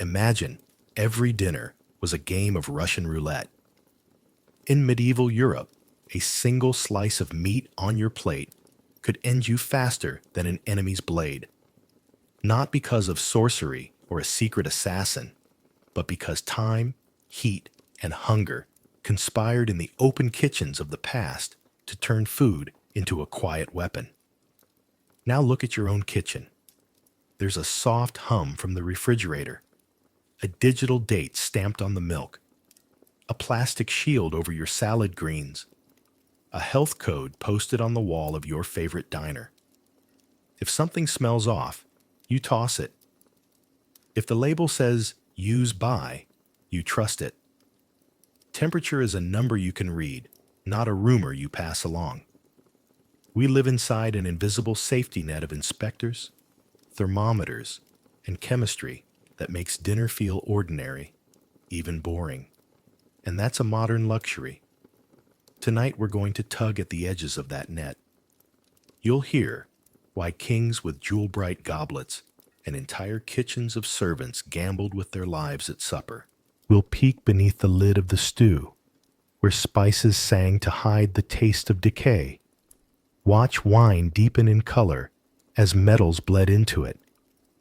Imagine every dinner was a game of Russian roulette. In medieval Europe, a single slice of meat on your plate could end you faster than an enemy's blade. Not because of sorcery or a secret assassin, but because time, heat, and hunger conspired in the open kitchens of the past to turn food into a quiet weapon. Now look at your own kitchen. There's a soft hum from the refrigerator, a digital date stamped on the milk, a plastic shield over your salad greens, a health code posted on the wall of your favorite diner. If something smells off, you toss it. If the label says use by, you trust it. Temperature is a number you can read, not a rumor you pass along. We live inside an invisible safety net of inspectors, thermometers, and chemistry that makes dinner feel ordinary, even boring. And that's a modern luxury. Tonight we're going to tug at the edges of that net. You'll hear why kings with jewel-bright goblets and entire kitchens of servants gambled with their lives at supper. We'll peek beneath the lid of the stew, where spices sang to hide the taste of decay. Watch wine deepen in color as metals bled into it,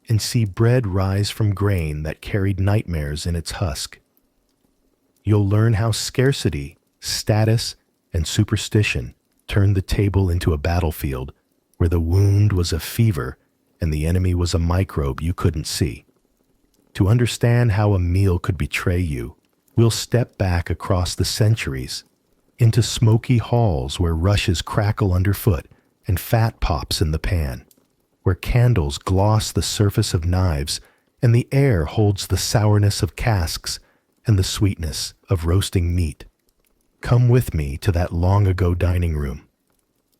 and see bread rise from grain that carried nightmares in its husk. You'll learn how scarcity, status, and superstition turned the table into a battlefield where the wound was a fever and the enemy was a microbe you couldn't see. To understand how a meal could betray you, we'll step back across the centuries into smoky halls where rushes crackle underfoot and fat pops in the pan, where candles gloss the surface of knives and the air holds the sourness of casks and the sweetness of roasting meat. Come with me to that long-ago dining room,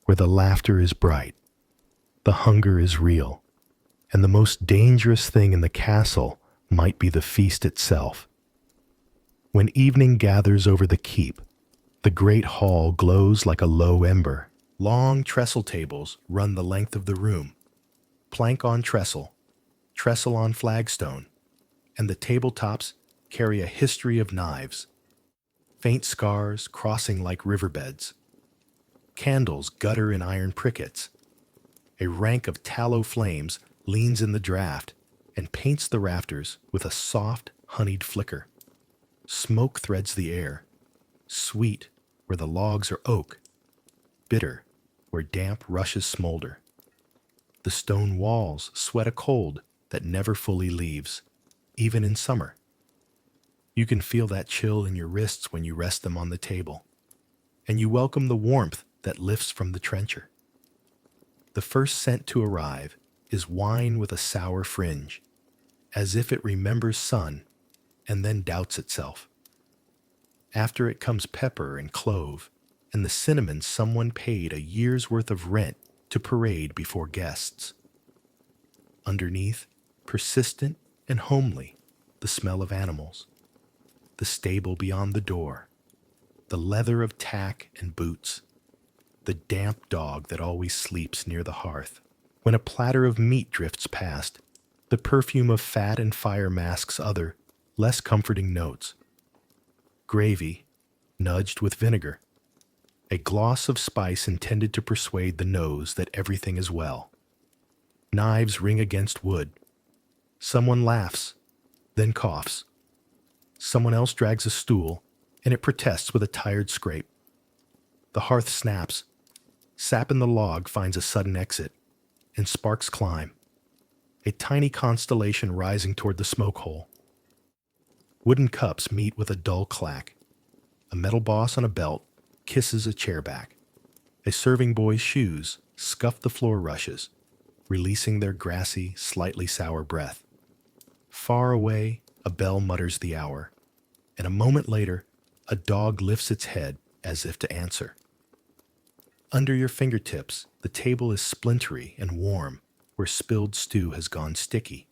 where the laughter is bright, the hunger is real, and the most dangerous thing in the castle might be the feast itself. When evening gathers over the keep, the great hall glows like a low ember. Long trestle tables run the length of the room, plank on trestle, trestle on flagstone, and the tabletops carry a history of knives, faint scars crossing like riverbeds. Candles gutter in iron prickets. A rank of tallow flames leans in the draft and paints the rafters with a soft, honeyed flicker. Smoke threads the air, sweet where the logs are oak, bitter where damp rushes smolder. The stone walls sweat a cold that never fully leaves, even in summer. You can feel that chill in your wrists when you rest them on the table, and you welcome the warmth that lifts from the trencher. The first scent to arrive is wine with a sour fringe, as if it remembers sun and then doubts itself. After it comes pepper and clove, and the cinnamon someone paid a year's worth of rent to parade before guests. Underneath, persistent and homely, the smell of animals, the stable beyond the door, the leather of tack and boots, the damp dog that always sleeps near the hearth. When a platter of meat drifts past, the perfume of fat and fire masks other, less comforting notes. Gravy, nudged with vinegar. A gloss of spice intended to persuade the nose that everything is well. Knives ring against wood. Someone laughs, then coughs. Someone else drags a stool, and it protests with a tired scrape. The hearth snaps. Sap in the log finds a sudden exit, and sparks climb. A tiny constellation rising toward the smoke hole. Wooden cups meet with a dull clack. A metal boss on a belt kisses a chair back. A serving boy's shoes scuff the floor rushes, releasing their grassy, slightly sour breath. Far away, a bell mutters the hour, and a moment later, a dog lifts its head as if to answer. Under your fingertips, the table is splintery and warm, where spilled stew has gone sticky.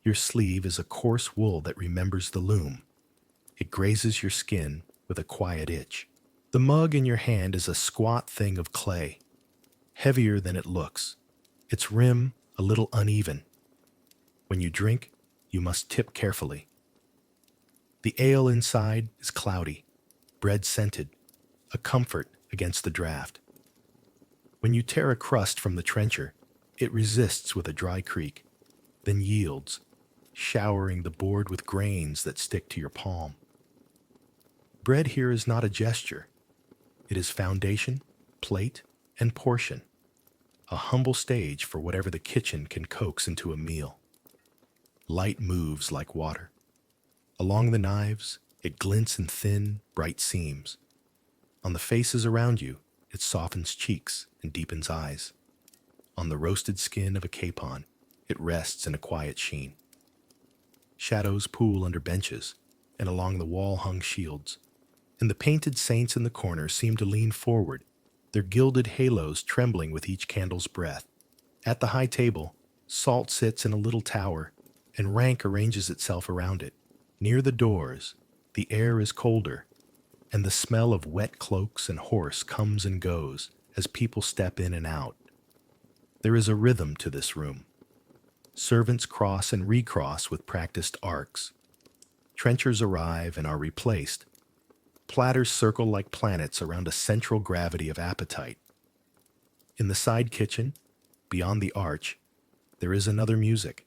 Your sleeve is a coarse wool that remembers the loom. It grazes your skin with a quiet itch. The mug in your hand is a squat thing of clay, heavier than it looks, its rim a little uneven. When you drink, you must tip carefully. The ale inside is cloudy, bread scented, a comfort against the draft. When you tear a crust from the trencher, it resists with a dry creak, then yields, showering the board with grains that stick to your palm. Bread here is not a gesture. It is foundation, plate, and portion, a humble stage for whatever the kitchen can coax into a meal. Light moves like water. Along the knives, it glints in thin, bright seams. On the faces around you, it softens cheeks and deepens eyes. On the roasted skin of a capon, it rests in a quiet sheen. Shadows pool under benches and along the wall-hung shields, and the painted saints in the corner seem to lean forward, their gilded halos trembling with each candle's breath. At the high table, salt sits in a little tower, and rank arranges itself around it. Near the doors, the air is colder, and the smell of wet cloaks and horse comes and goes as people step in and out. There is a rhythm to this room. Servants cross and recross with practiced arcs. Trenchers arrive and are replaced. Platters circle like planets around a central gravity of appetite. In the side kitchen, beyond the arch, there is another music.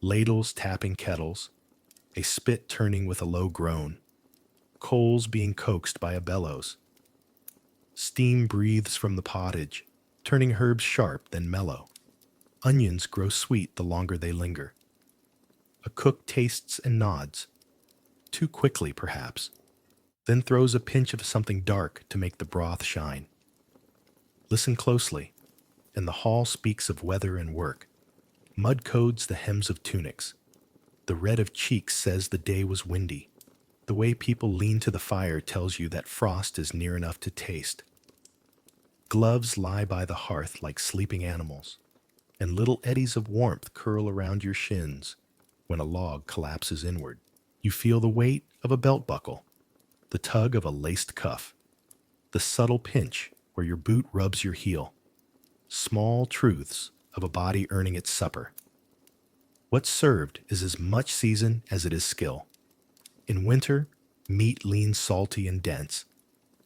Ladles tapping kettles, a spit turning with a low groan, coals being coaxed by a bellows. Steam breathes from the pottage, turning herbs sharp then mellow. Onions grow sweet the longer they linger. A cook tastes and nods, too quickly perhaps, then throws a pinch of something dark to make the broth shine. Listen closely, and the hall speaks of weather and work. Mud codes the hems of tunics. The red of cheeks says the day was windy. The way people lean to the fire tells you that frost is near enough to taste. Gloves lie by the hearth like sleeping animals, and little eddies of warmth curl around your shins when a log collapses inward. You feel the weight of a belt buckle, the tug of a laced cuff, the subtle pinch where your boot rubs your heel. Small truths of a body earning its supper. What's served is as much season as it is skill. In winter, meat leans salty and dense,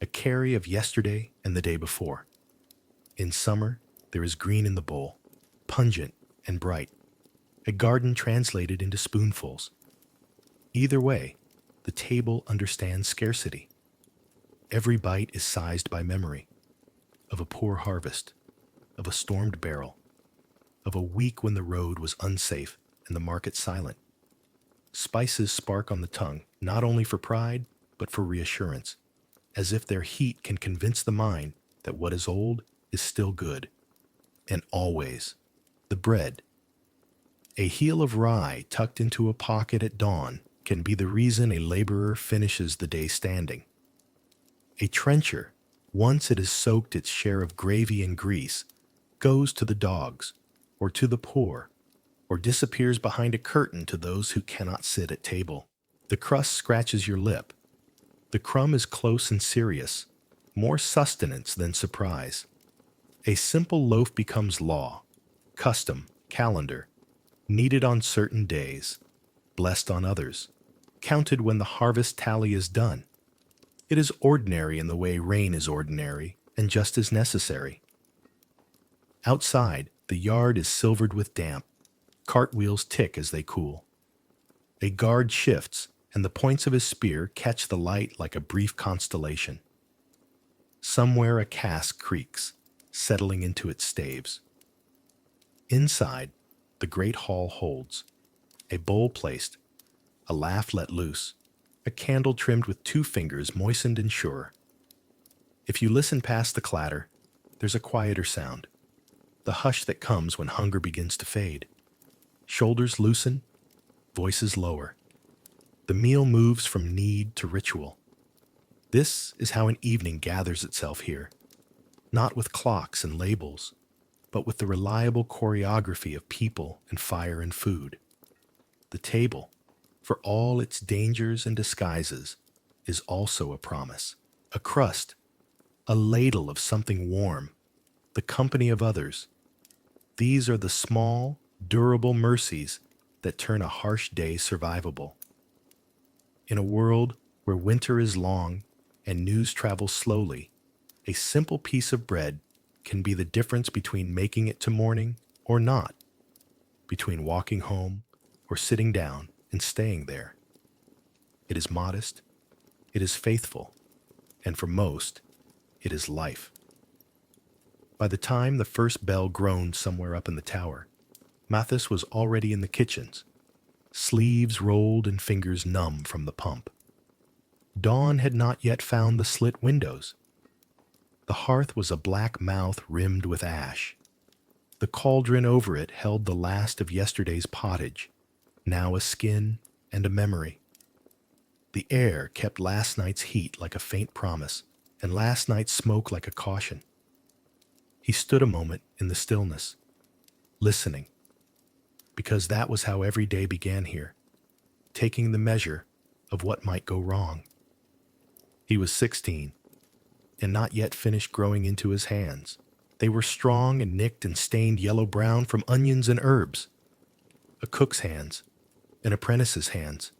a carry of yesterday and the day before. In summer, there is green in the bowl, pungent and bright, a garden translated into spoonfuls. Either way, the table understands scarcity. Every bite is sized by memory, of a poor harvest, of a stormed barrel, of a week when the road was unsafe and the market silent. Spices spark on the tongue, not only for pride, but for reassurance, as if their heat can convince the mind that what is old is still good. And always, the bread. A heel of rye tucked into a pocket at dawn can be the reason a laborer finishes the day standing. A trencher, once it has soaked its share of gravy and grease, goes to the dogs, or to the poor, or disappears behind a curtain to those who cannot sit at table. The crust scratches your lip. The crumb is close and serious, more sustenance than surprise. A simple loaf becomes law, custom, calendar, needed on certain days, blessed on others, counted when the harvest tally is done. It is ordinary in the way rain is ordinary and just as necessary. Outside, the yard is silvered with damp. Cartwheels tick as they cool. A guard shifts, and the points of his spear catch the light like a brief constellation. Somewhere a cask creaks, settling into its staves. Inside, the great hall holds. A bowl placed, a laugh let loose, a candle trimmed with 2 fingers moistened and sure. If you listen past the clatter, there's a quieter sound, the hush that comes when hunger begins to fade. Shoulders loosen, voices lower. The meal moves from need to ritual. This is how an evening gathers itself here, not with clocks and labels, but with the reliable choreography of people and fire and food. The table, for all its dangers and disguises, is also a promise, a crust, a ladle of something warm, the company of others. These are the small, durable mercies that turn a harsh day survivable. In a world where winter is long and news travels slowly, a simple piece of bread can be the difference between making it to morning or not, between walking home or sitting down and staying there. It is modest, it is faithful, and for most, it is life. By the time the first bell groaned somewhere up in the tower, Mathis was already in the kitchens, sleeves rolled and fingers numb from the pump. Dawn had not yet found the slit windows. The hearth was a black mouth rimmed with ash. The cauldron over it held the last of yesterday's pottage, now a skin and a memory. The air kept last night's heat like a faint promise, and last night's smoke like a caution. He stood a moment in the stillness, listening, because that was how every day began here, taking the measure of what might go wrong. He was 16, and not yet finished growing into his hands. They were strong and nicked and stained yellow-brown from onions and herbs. A cook's hands, an apprentice's hands.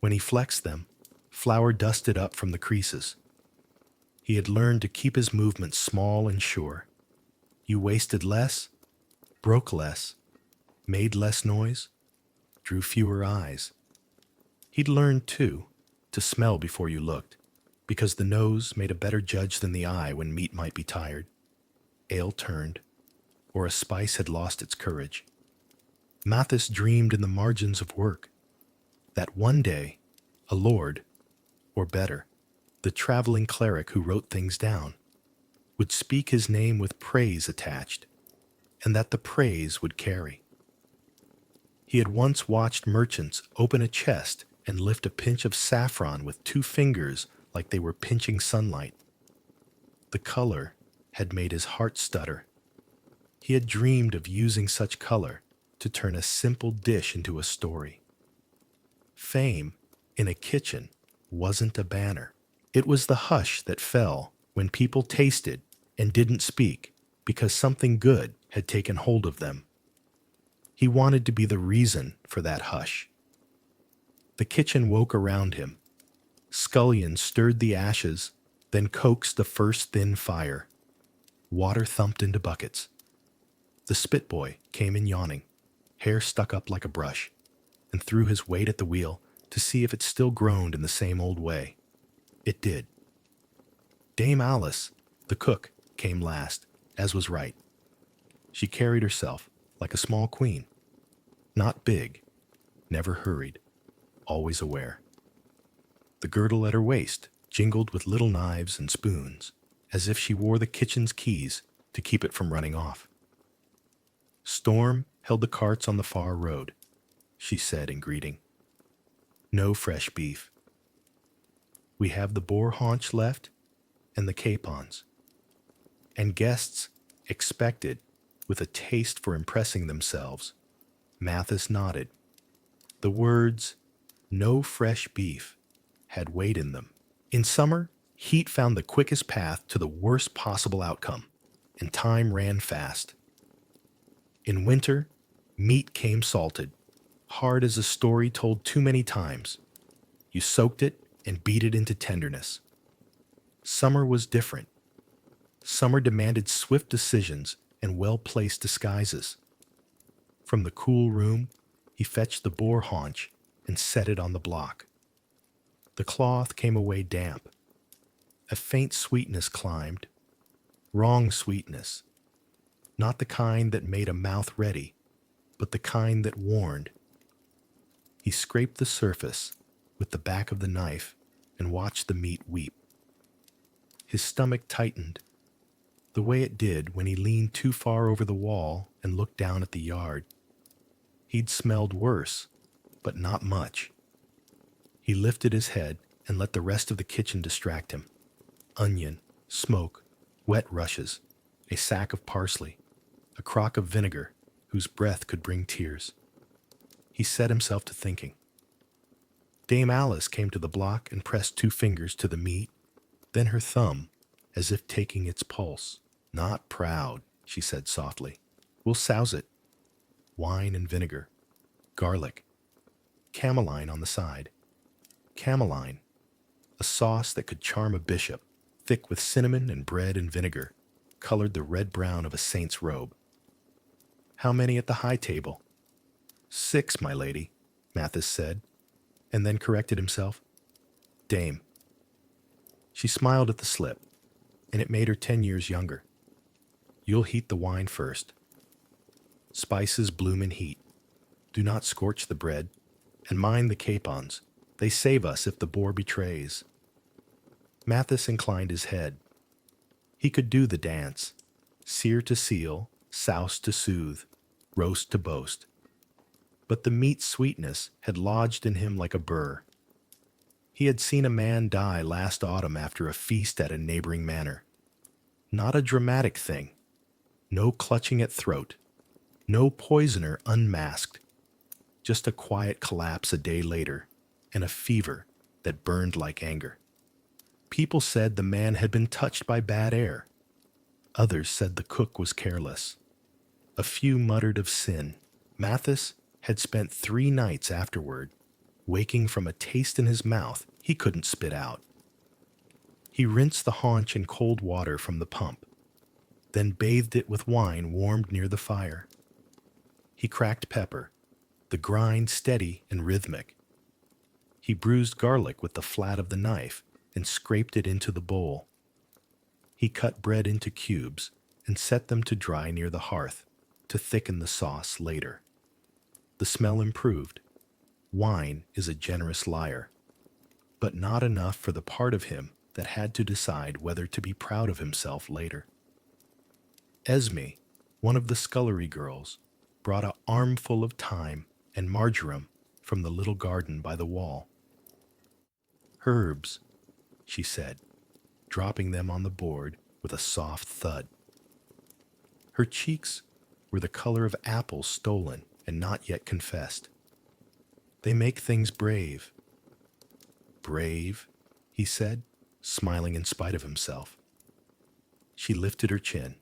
When he flexed them, flour dusted up from the creases. He had learned to keep his movements small and sure. You wasted less, broke less, made less noise, drew fewer eyes. He'd learned, too, to smell before you looked, because the nose made a better judge than the eye when meat might be tired, ale turned, or a spice had lost its courage. Mathis dreamed in the margins of work, that one day, a lord, or better, the traveling cleric who wrote things down, would speak his name with praise attached, and that the praise would carry. He had once watched merchants open a chest and lift a pinch of saffron with 2 fingers like they were pinching sunlight. The color had made his heart stutter. He had dreamed of using such color to turn a simple dish into a story. Fame in a kitchen wasn't a banner. It was the hush that fell when people tasted and didn't speak because something good had taken hold of them. He wanted to be the reason for that hush. The kitchen woke around him. Scullions stirred the ashes, then coaxed the first thin fire. Water thumped into buckets. The spit boy came in yawning, hair stuck up like a brush, and threw his weight at the wheel to see if it still groaned in the same old way. It did. Dame Alice, the cook, came last, as was right. She carried herself like a small queen. Not big, never hurried, always aware. The girdle at her waist jingled with little knives and spoons, as if she wore the kitchen's keys to keep it from running off. Storm held the carts on the far road, she said in greeting. No fresh beef. We have the boar haunch left and the capons. And guests expected, with a taste for impressing themselves. Mathis nodded. The words, no fresh beef, had weight in them. In summer, heat found the quickest path to the worst possible outcome, and time ran fast. In winter, meat came salted, hard as a story told too many times. You soaked it and beat it into tenderness. Summer was different. Summer demanded swift decisions and well-placed disguises. From the cool room, he fetched the boar haunch and set it on the block. The cloth came away damp. A faint sweetness climbed. Wrong sweetness. Not the kind that made a mouth ready, but the kind that warned. He scraped the surface with the back of the knife and watched the meat weep. His stomach tightened, the way it did when he leaned too far over the wall and looked down at the yard. He'd smelled worse, but not much. He lifted his head and let the rest of the kitchen distract him. Onion, smoke, wet rushes, a sack of parsley, a crock of vinegar whose breath could bring tears. He set himself to thinking. Dame Alice came to the block and pressed 2 fingers to the meat, then her thumb, as if taking its pulse. Not proud, she said softly. We'll souse it. Wine and vinegar. garlic, cameline on the side. Cameline, a sauce that could charm a bishop, thick with cinnamon and bread and vinegar, colored the red-brown of a saint's robe. How many at the high table? 6, my lady, Mathis said, and then corrected himself. Dame. She smiled at the slip, and it made her 10 years younger. You'll heat the wine first. Spices bloom in heat. Do not scorch the bread, and mind the capons. They save us if the boar betrays. Mathis inclined his head. He could do the dance. Sear to seal, souse to soothe, roast to boast. But the meat sweetness had lodged in him like a burr. He had seen a man die last autumn after a feast at a neighboring manor. Not a dramatic thing. No clutching at throat. No poisoner unmasked. Just a quiet collapse a day later, and a fever that burned like anger. People said the man had been touched by bad air. Others said the cook was careless. A few muttered of sin. Mathis had spent 3 nights afterward, waking from a taste in his mouth he couldn't spit out. He rinsed the haunch in cold water from the pump, then bathed it with wine warmed near the fire. He cracked pepper, the grind steady and rhythmic. He bruised garlic with the flat of the knife and scraped it into the bowl. He cut bread into cubes and set them to dry near the hearth to thicken the sauce later. The smell improved. Wine is a generous liar, but not enough for the part of him that had to decide whether to be proud of himself later. Esme, one of the scullery girls, brought an armful of thyme and marjoram from the little garden by the wall. Herbs, she said, dropping them on the board with a soft thud. Her cheeks were the color of apples stolen and not yet confessed. They make things brave. Brave, he said, smiling in spite of himself. She lifted her chin.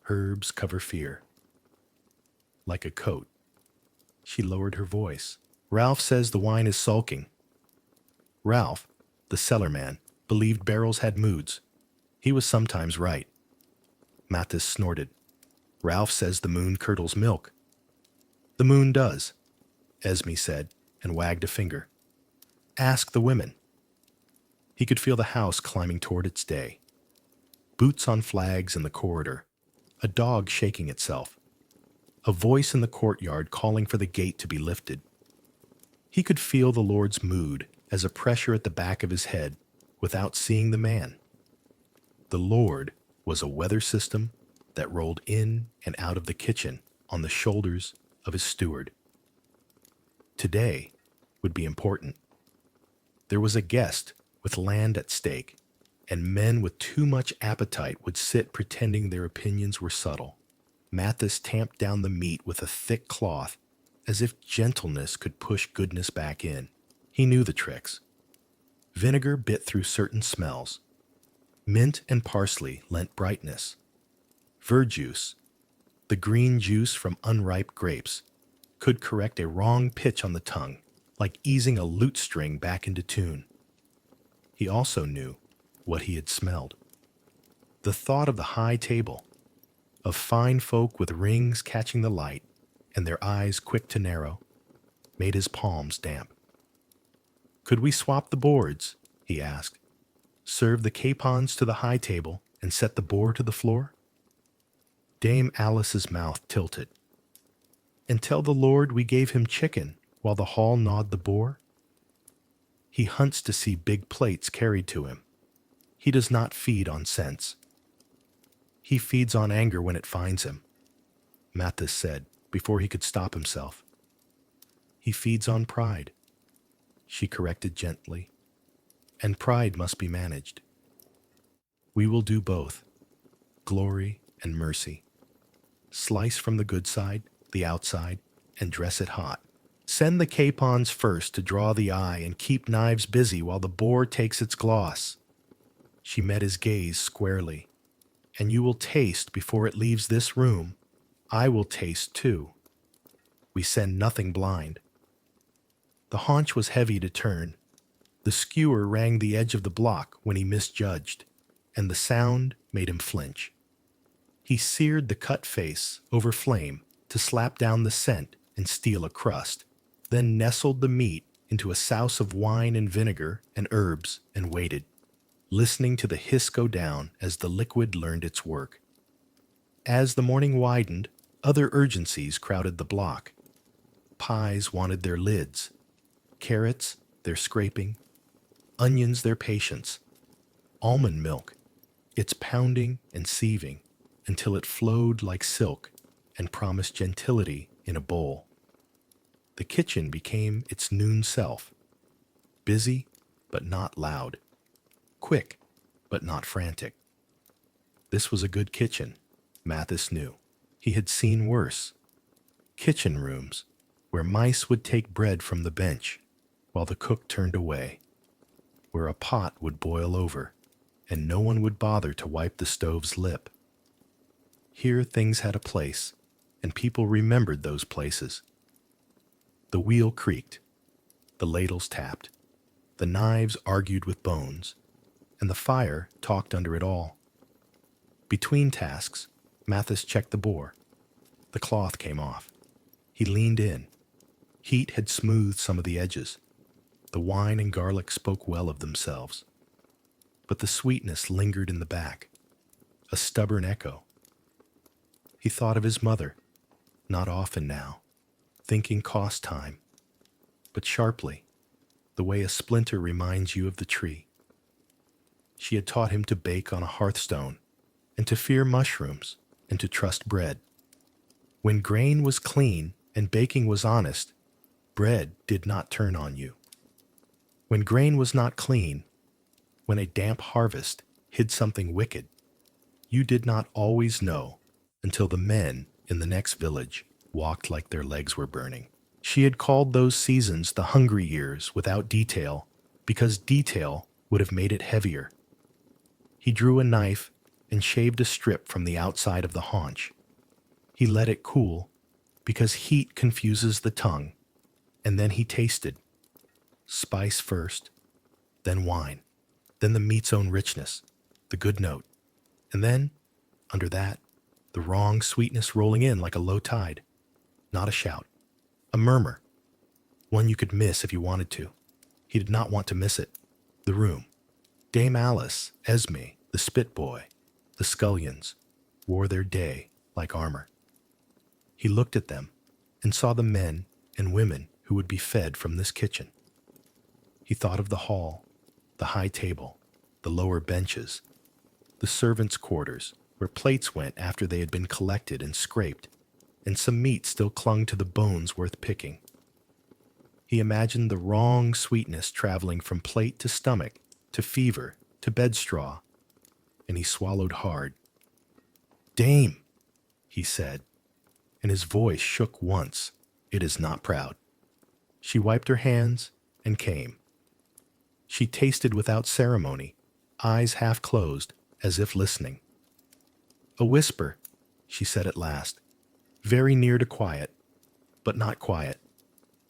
Herbs cover fear. Like a coat. She lowered her voice. Ralph says the wine is sulking. Ralph, the cellar man, believed barrels had moods. He was sometimes right. Mathis snorted. Ralph says the moon curdles milk. The moon does, Esme said, and wagged a finger. Ask the women. He could feel the house climbing toward its day. Boots on flags in the corridor. A dog shaking itself. A voice in the courtyard calling for the gate to be lifted. He could feel the Lord's mood as a pressure at the back of his head without seeing the man. The Lord was a weather system that rolled in and out of the kitchen on the shoulders of his steward. Today would be important. There was a guest with land at stake, and men with too much appetite would sit pretending their opinions were subtle. Mathis tamped down the meat with a thick cloth as if gentleness could push goodness back in. He knew the tricks. Vinegar bit through certain smells. Mint and parsley lent brightness. Verjuice, the green juice from unripe grapes, could correct a wrong pitch on the tongue, like easing a lute string back into tune. He also knew what he had smelled. The thought of the high table, of fine folk with rings catching the light and their eyes quick to narrow, made his palms damp. Could we swap the boards? He asked. Serve the capons to the high table and set the boar to the floor? Dame Alice's mouth tilted. And tell the Lord we gave him chicken while the hall gnawed the boar? He hunts to see big plates carried to him. He does not feed on sense. He feeds on anger when it finds him, Mathis said before he could stop himself. He feeds on pride, she corrected gently, and pride must be managed. We will do both, glory and mercy. Slice from the good side, the outside, and dress it hot. Send the capons first to draw the eye and keep knives busy while the boar takes its gloss. She met his gaze squarely. And you will taste before it leaves this room. I will taste too. We send nothing blind. The haunch was heavy to turn. The skewer rang the edge of the block when he misjudged, and the sound made him flinch. He seared the cut face over flame to slap down the scent and steal a crust, then nestled the meat into a souse of wine and vinegar and herbs and waited, listening to the hiss go down as the liquid learned its work. As the morning widened, other urgencies crowded the block. Pies wanted their lids, carrots their scraping, onions their patience, almond milk, its pounding and sieving until it flowed like silk and promised gentility in a bowl. The kitchen became its noon self, busy but not loud, quick but not frantic. This was a good kitchen, Mathis knew. He had seen worse. Kitchen rooms where mice would take bread from the bench while the cook turned away, where a pot would boil over and no one would bother to wipe the stove's lip. Here things had a place, and people remembered those places. The wheel creaked, the ladles tapped, the knives argued with bones, and the fire talked under it all. Between tasks, Mathis checked the bore. The cloth came off. He leaned in. Heat had smoothed some of the edges. The wine and garlic spoke well of themselves. But the sweetness lingered in the back, a stubborn echo. He thought of his mother, not often now, thinking cost time, but sharply, the way a splinter reminds you of the tree. She had taught him to bake on a hearthstone, and to fear mushrooms, and to trust bread. When grain was clean and baking was honest, bread did not turn on you. When grain was not clean, when a damp harvest hid something wicked, you did not always know until the men in the next village walked like their legs were burning. She had called those seasons the hungry years without detail, because detail would have made it heavier. He drew a knife and shaved a strip from the outside of the haunch. He let it cool, because heat confuses the tongue, and then he tasted. Spice first, then wine, then the meat's own richness, the good note, and then, under that, the wrong sweetness rolling in like a low tide. Not a shout, a murmur, one you could miss if you wanted to. He did not want to miss it. The room. Dame Alice, Esme, the spit boy, the scullions, wore their day like armor. He looked at them and saw the men and women who would be fed from this kitchen. He thought of the hall, the high table, the lower benches, the servants' quarters where plates went after they had been collected and scraped, and some meat still clung to the bones worth picking. He imagined the wrong sweetness traveling from plate to stomach, to fever, to bedstraw, and he swallowed hard. "Dame," he said, and his voice shook once. It is not proud. She wiped her hands and came. She tasted without ceremony, eyes half closed, as if listening. "A whisper," she said at last, very near to quiet, but not quiet.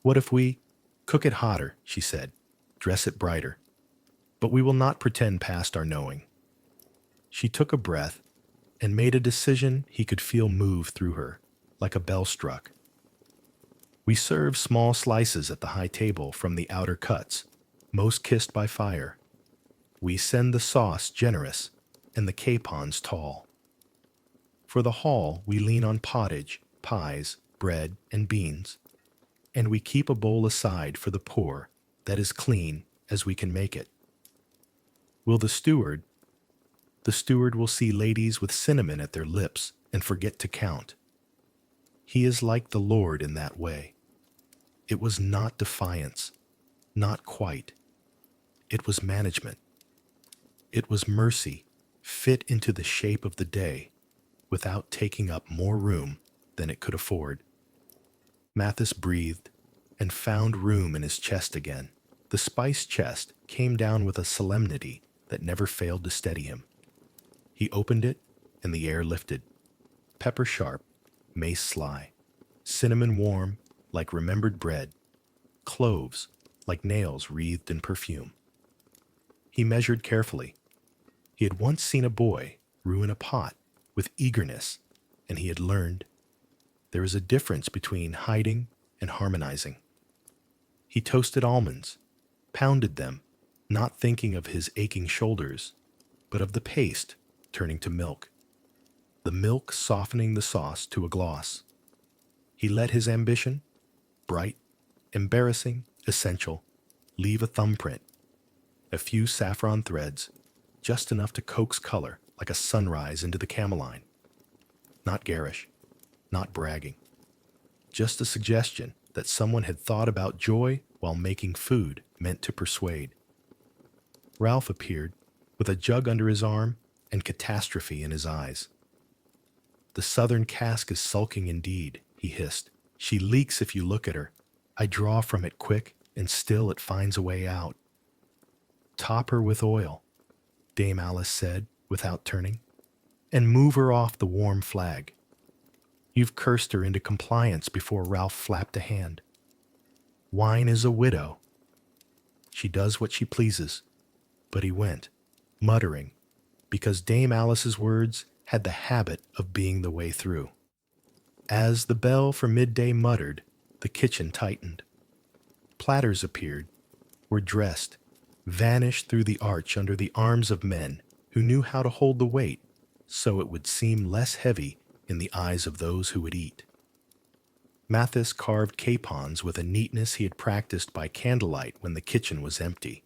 "What if we cook it hotter," she said, "dress it brighter. But we will not pretend past our knowing." She took a breath and made a decision he could feel move through her, like a bell struck. "We serve small slices at the high table from the outer cuts, most kissed by fire. We send the sauce generous and the capons tall. For the hall we lean on pottage, pies, bread, and beans, and we keep a bowl aside for the poor that is clean as we can make it. Will the steward will see ladies with cinnamon at their lips and forget to count. He is like the Lord in that way. It was not defiance, not quite. It was management. It was mercy, fit into the shape of the day, without taking up more room than it could afford. Mathis breathed and found room in his chest again. The spice chest came down with a solemnity that never failed to steady him. He opened it, and the air lifted. Pepper sharp, mace sly, cinnamon warm, like remembered bread, cloves like nails wreathed in perfume. He measured carefully. He had once seen a boy ruin a pot with eagerness, and he had learned there is a difference between hiding and harmonizing. He toasted almonds, pounded them, not thinking of his aching shoulders, but of the paste turning to milk, the milk softening the sauce to a gloss. He let his ambition, bright, embarrassing, essential, leave a thumbprint, a few saffron threads, just enough to coax color like a sunrise into the cameline. Not garish, not bragging, just a suggestion that someone had thought about joy while making food meant to persuade. Ralph appeared, with a jug under his arm and catastrophe in his eyes. "The southern cask is sulking indeed," he hissed. "She leaks if you look at her. I draw from it quick, and still it finds a way out." "Top her with oil," Dame Alice said, without turning, "and move her off the warm flag." You've cursed her into compliance before Ralph flapped a hand. "Wine is a widow. She does what she pleases." But he went, muttering, because Dame Alice's words had the habit of being the way through. As the bell for midday muttered, the kitchen tightened. Platters appeared, were dressed, vanished through the arch under the arms of men who knew how to hold the weight so it would seem less heavy in the eyes of those who would eat. Mathis carved capons with a neatness he had practiced by candlelight when the kitchen was empty.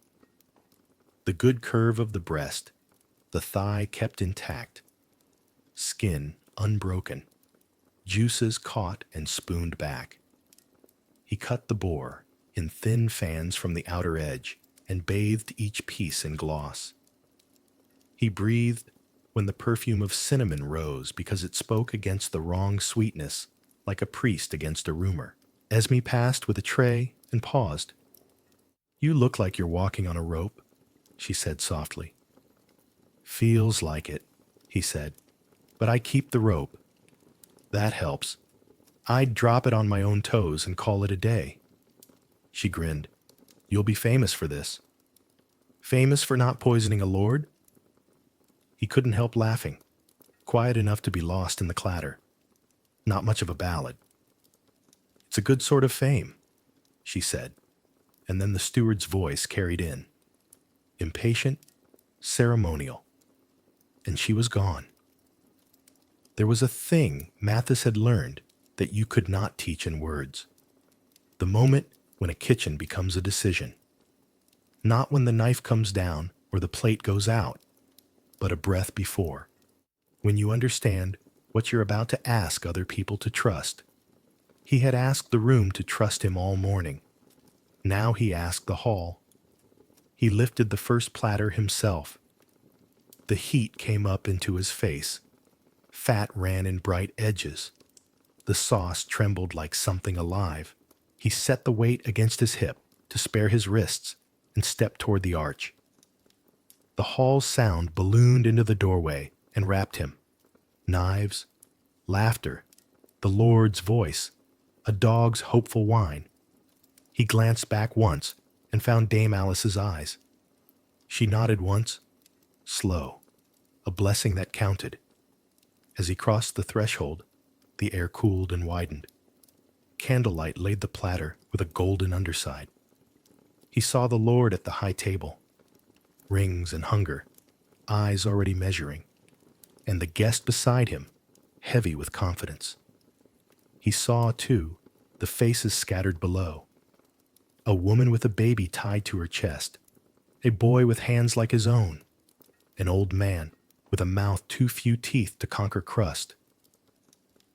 The good curve of the breast, the thigh kept intact, skin unbroken, juices caught and spooned back. He cut the boar in thin fans from the outer edge and bathed each piece in gloss. He breathed when the perfume of cinnamon rose because it spoke against the wrong sweetness, like a priest against a rumor. Esme passed with a tray and paused. "You look like you're walking on a rope," she said softly. "Feels like it," he said, "but I keep the rope. That helps. I'd drop it on my own toes and call it a day." She grinned. "You'll be famous for this." "Famous for not poisoning a lord?" He couldn't help laughing, quiet enough to be lost in the clatter. Not much of a ballad. "It's a good sort of fame," she said, and then the steward's voice carried in. Impatient, ceremonial. And she was gone. There was a thing Mathis had learned that you could not teach in words. The moment when a kitchen becomes a decision. Not when the knife comes down or the plate goes out, but a breath before. When you understand what you're about to ask other people to trust. He had asked the room to trust him all morning. Now he asked the hall. He lifted the first platter himself. The heat came up into his face. Fat ran in bright edges. The sauce trembled like something alive. He set the weight against his hip to spare his wrists and stepped toward the arch. The hall's sound ballooned into the doorway and wrapped him. Knives, laughter, the Lord's voice, a dog's hopeful whine. He glanced back once and found Dame Alice's eyes. She nodded once, slow, a blessing that counted. As he crossed the threshold, the air cooled and widened. Candlelight laid the platter with a golden underside. He saw the Lord at the high table, rings and hunger, eyes already measuring, and the guest beside him, heavy with confidence. He saw, too, the faces scattered below. A woman with a baby tied to her chest, a boy with hands like his own, an old man with a mouth too few teeth to conquer crust.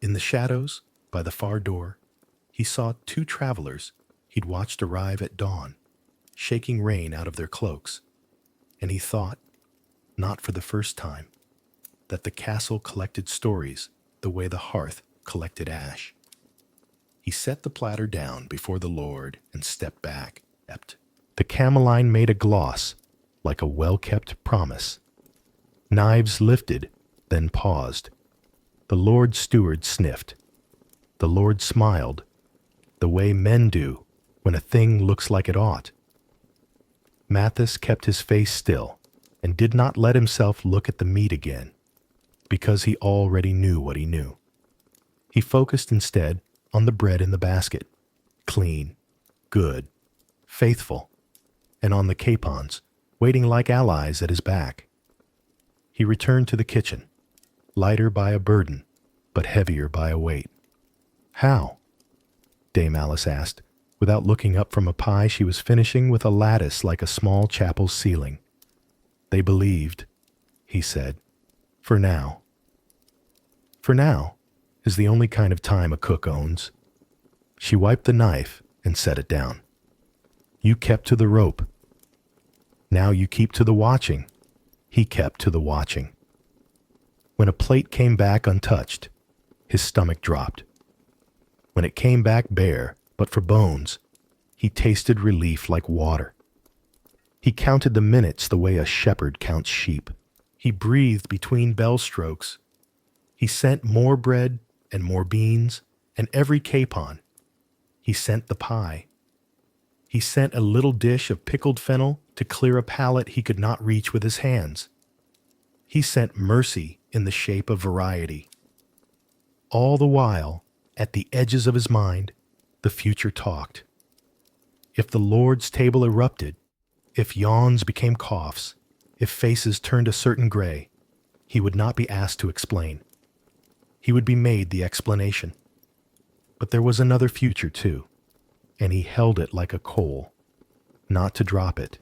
In the shadows, by the far door, he saw 2 travelers he'd watched arrive at dawn, shaking rain out of their cloaks, and he thought, not for the first time, that the castle collected stories the way the hearth collected ash. He set the platter down before the Lord and stepped back. The cameline made a gloss, like a well-kept promise. Knives lifted, then paused. The Lord steward sniffed. The Lord smiled, the way men do when a thing looks like it ought. Mathis kept his face still and did not let himself look at the meat again, because he already knew what he knew. He focused instead on the bread in the basket, clean, good, faithful, and on the capons, waiting like allies at his back. He returned to the kitchen, lighter by a burden, but heavier by a weight. "How?" Dame Alice asked, without looking up from a pie she was finishing with a lattice like a small chapel's ceiling. "They believed," he said, "for now." For now is the only kind of time a cook owns. She wiped the knife and set it down. "You kept to the rope. Now you keep to the watching." He kept to the watching. When a plate came back untouched, his stomach dropped. When it came back bare, but for bones, he tasted relief like water. He counted the minutes the way a shepherd counts sheep. He breathed between bell strokes. He sent more bread and more beans and every capon. He sent the pie. He sent a little dish of pickled fennel to clear a palate he could not reach with his hands. He sent mercy in the shape of variety. All the while, at the edges of his mind, the future talked. If the Lord's table erupted, if yawns became coughs, if faces turned a certain gray, he would not be asked to explain. He would be made the explanation. But there was another future, too, and he held it like a coal, not to drop it.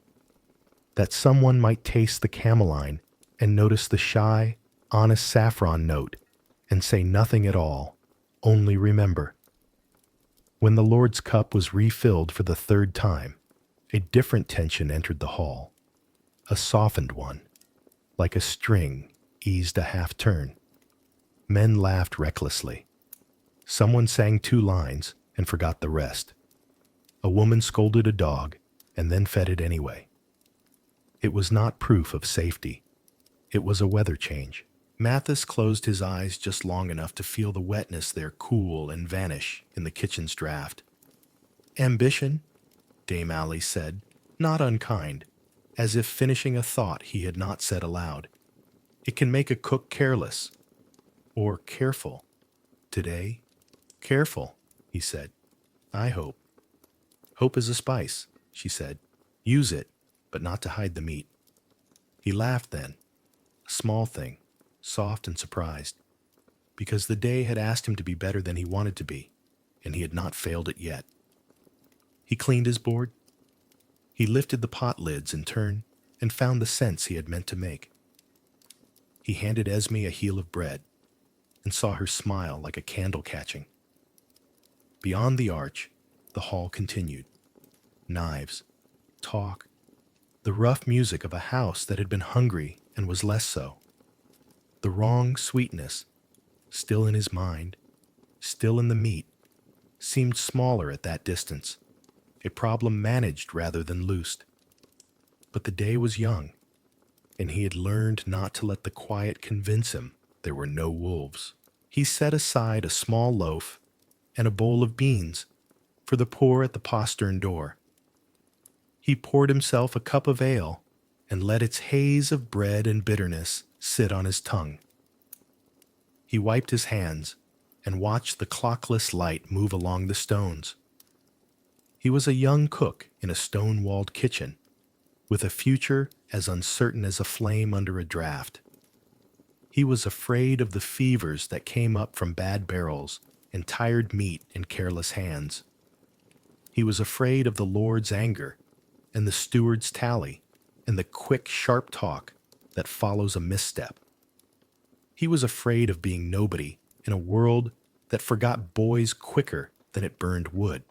That someone might taste the cameline and notice the shy, honest saffron note and say nothing at all, only remember. When the Lord's cup was refilled for the third time, a different tension entered the hall, a softened one, like a string eased a half-turn. Men laughed recklessly. Someone sang 2 lines and forgot the rest. A woman scolded a dog and then fed it anyway. It was not proof of safety. It was a weather change. Mathis closed his eyes just long enough to feel the wetness there cool and vanish in the kitchen's draught. "Ambition," Dame Alice said, not unkind, as if finishing a thought he had not said aloud. "It can make a cook careless. Or careful. Today, careful," he said. "I hope." "Hope is a spice," she said. "Use it, but not to hide the meat." He laughed then, a small thing, soft and surprised, because the day had asked him to be better than he wanted to be, and he had not failed it yet. He cleaned his board. He lifted the pot lids in turn and found the sense he had meant to make. He handed Esme a heel of bread and saw her smile like a candle catching. Beyond the arch, the hall continued. Knives, talk, the rough music of a house that had been hungry and was less so. The wrong sweetness, still in his mind, still in the meat, seemed smaller at that distance, a problem managed rather than loosed. But the day was young, and he had learned not to let the quiet convince him there were no wolves. He set aside a small loaf and a bowl of beans for the poor at the postern door. He poured himself a cup of ale and let its haze of bread and bitterness sit on his tongue. He wiped his hands and watched the clockless light move along the stones. He was a young cook in a stone-walled kitchen, with a future as uncertain as a flame under a draft. He was afraid of the fevers that came up from bad barrels and tired meat in careless hands. He was afraid of the Lord's anger and the steward's tally and the quick, sharp talk that follows a misstep. He was afraid of being nobody in a world that forgot boys quicker than it burned wood.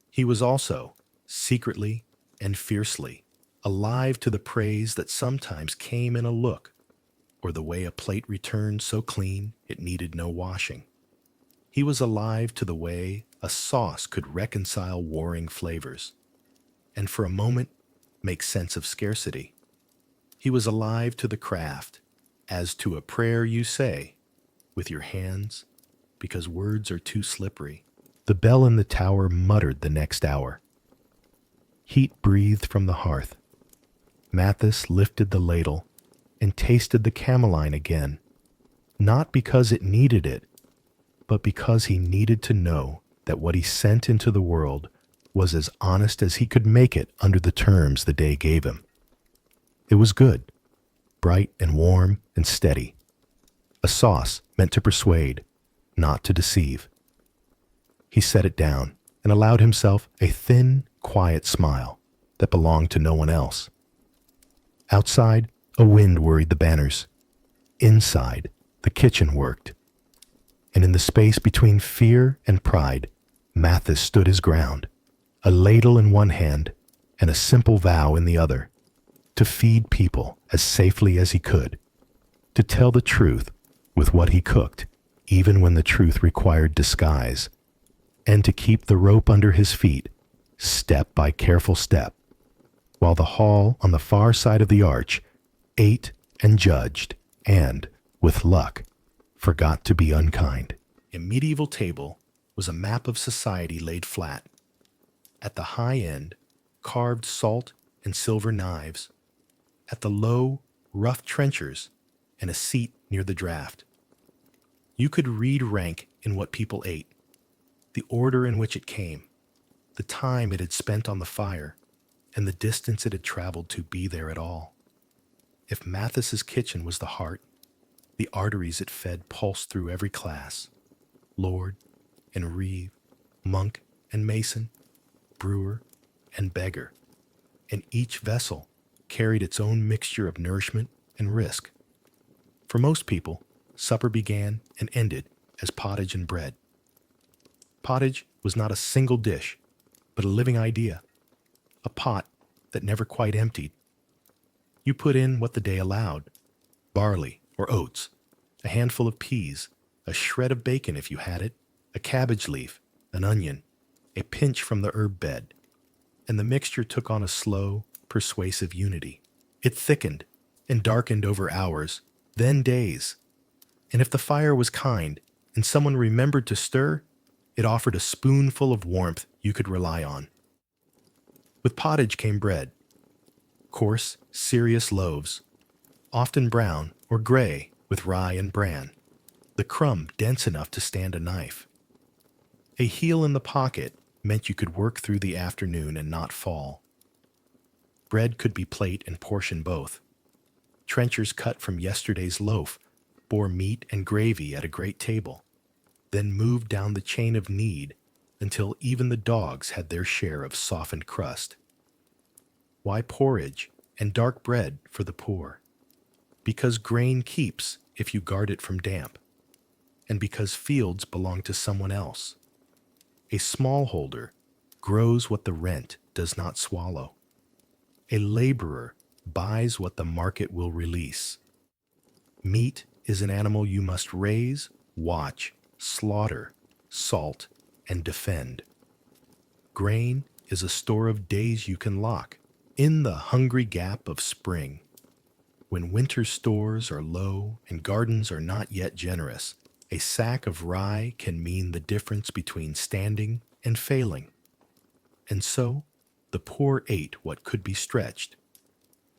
He was also, secretly and fiercely, alive to the praise that sometimes came in a look, or the way a plate returned so clean it needed no washing. He was alive to the way a sauce could reconcile warring flavors, and for a moment make sense of scarcity. He was alive to the craft, as to a prayer you say, with your hands, because words are too slippery. The bell in the tower muttered the next hour. Heat breathed from the hearth. Mathis lifted the ladle and tasted the cameline again, not because it needed it, but because he needed to know that what he sent into the world was as honest as he could make it under the terms the day gave him. It was good, bright and warm and steady. A sauce meant to persuade, not to deceive. He set it down and allowed himself a thin, quiet smile that belonged to no one else. Outside, a wind worried the banners. Inside, the kitchen worked. And in the space between fear and pride, Mathis stood his ground, a ladle in one hand and a simple vow in the other, to feed people as safely as he could, to tell the truth with what he cooked, even when the truth required disguise, and to keep the rope under his feet, step by careful step, while the hall on the far side of the arch ate and judged and, with luck, forgot to be unkind. A medieval table was a map of society laid flat. At the high end, carved salt and silver knives. At the low, rough trenchers, and a seat near the draught. You could read rank in what people ate, the order in which it came, the time it had spent on the fire, and the distance it had traveled to be there at all. If Mathis's kitchen was the heart, the arteries it fed pulsed through every class, lord and reeve, monk and mason, brewer and beggar, and each vessel carried its own mixture of nourishment and risk. For most people, supper began and ended as pottage and bread. Pottage was not a single dish, but a living idea, a pot that never quite emptied. You put in what the day allowed, barley or oats, a handful of peas, a shred of bacon if you had it, a cabbage leaf, an onion, a pinch from the herb bed, and the mixture took on a slow, persuasive unity. It thickened and darkened over hours, then days. And if the fire was kind and someone remembered to stir, it offered a spoonful of warmth you could rely on. With pottage came bread, coarse, serious loaves, often brown or gray with rye and bran, the crumb dense enough to stand a knife. A heel in the pocket meant you could work through the afternoon and not fall. Bread could be plate and portion both. Trenchers cut from yesterday's loaf bore meat and gravy at a great table, then moved down the chain of need until even the dogs had their share of softened crust. Why porridge and dark bread for the poor? Because grain keeps if you guard it from damp, and because fields belong to someone else. A smallholder grows what the rent does not swallow. A laborer buys what the market will release. Meat is an animal you must raise, watch, slaughter, salt, and defend. Grain is a store of days you can lock in the hungry gap of spring. When winter stores are low and gardens are not yet generous, a sack of rye can mean the difference between standing and failing. And so, the poor ate what could be stretched,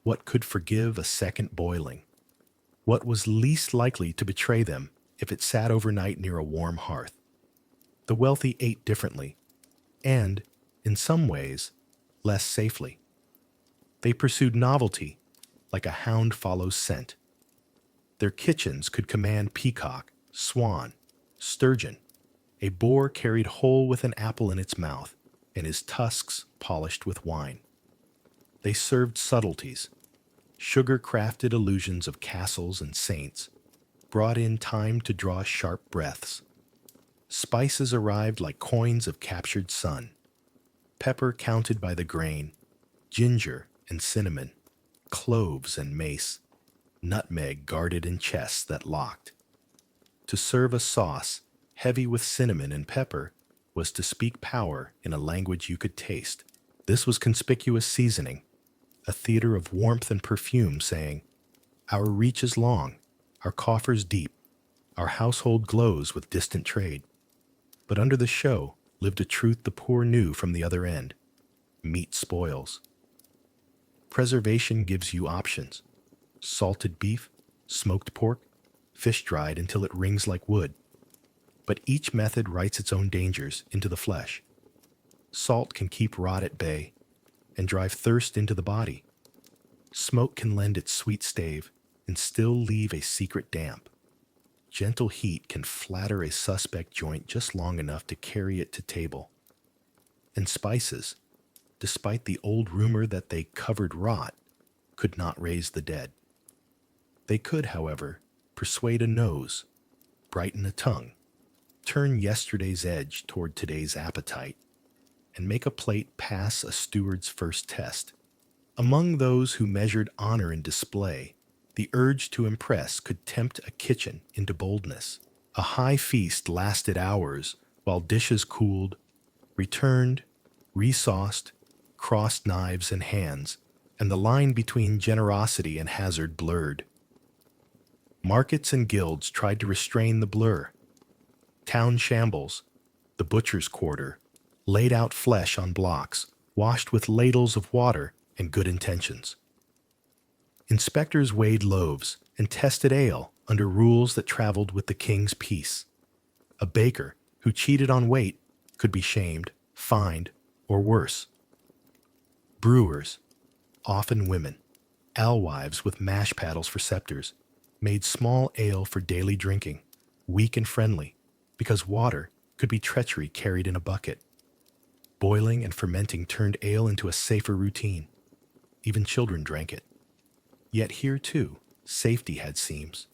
what could forgive a second boiling, what was least likely to betray them if it sat overnight near a warm hearth. The wealthy ate differently, and, in some ways, less safely. They pursued novelty, like a hound follows scent. Their kitchens could command peacock, swan, sturgeon. A boar carried whole with an apple in its mouth, and his tusks polished with wine. They served subtleties, sugar-crafted illusions of castles and saints, brought in time to draw sharp breaths. Spices arrived like coins of captured sun, pepper counted by the grain, ginger and cinnamon, cloves and mace, nutmeg guarded in chests that locked. To serve a sauce heavy with cinnamon and pepper was to speak power in a language you could taste. This was conspicuous seasoning, a theater of warmth and perfume saying, "Our reach is long, our coffers deep, our household glows with distant trade." But under the show lived a truth the poor knew from the other end. Meat spoils. Preservation gives you options. Salted beef, smoked pork, fish dried until it rings like wood. But each method writes its own dangers into the flesh. Salt can keep rot at bay and drive thirst into the body. Smoke can lend its sweet stave and still leave a secret damp. Gentle heat can flatter a suspect joint just long enough to carry it to table. And spices, despite the old rumor that they covered rot, could not raise the dead. They could, however, persuade a nose, brighten a tongue, turn yesterday's edge toward today's appetite, and make a plate pass a steward's first test. Among those who measured honor in display, the urge to impress could tempt a kitchen into boldness. A high feast lasted hours while dishes cooled, returned, resauced, crossed knives and hands, and the line between generosity and hazard blurred. Markets and guilds tried to restrain the blur. Town shambles, the butcher's quarter, laid out flesh on blocks, washed with ladles of water and good intentions. Inspectors weighed loaves and tested ale under rules that traveled with the king's peace. A baker who cheated on weight could be shamed, fined, or worse. Brewers, often women, alewives with mash paddles for scepters, made small ale for daily drinking, weak and friendly, because water could be treachery carried in a bucket. Boiling and fermenting turned ale into a safer routine. Even children drank it. Yet here, too, safety had seams.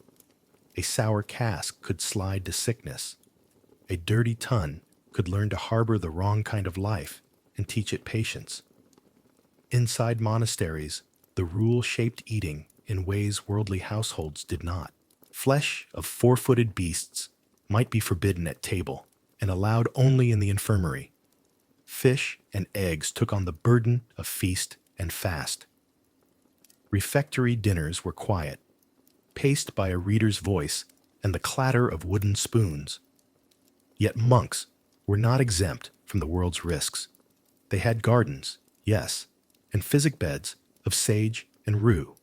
A sour cask could slide to sickness. A dirty tun could learn to harbor the wrong kind of life and teach it patience. Inside monasteries, the rule shaped eating in ways worldly households did not. Flesh of four-footed beasts might be forbidden at table and allowed only in the infirmary. Fish and eggs took on the burden of feast and fast. Refectory dinners were quiet, paced by a reader's voice and the clatter of wooden spoons. Yet monks were not exempt from the world's risks. They had gardens, yes, and physic beds of sage and rue,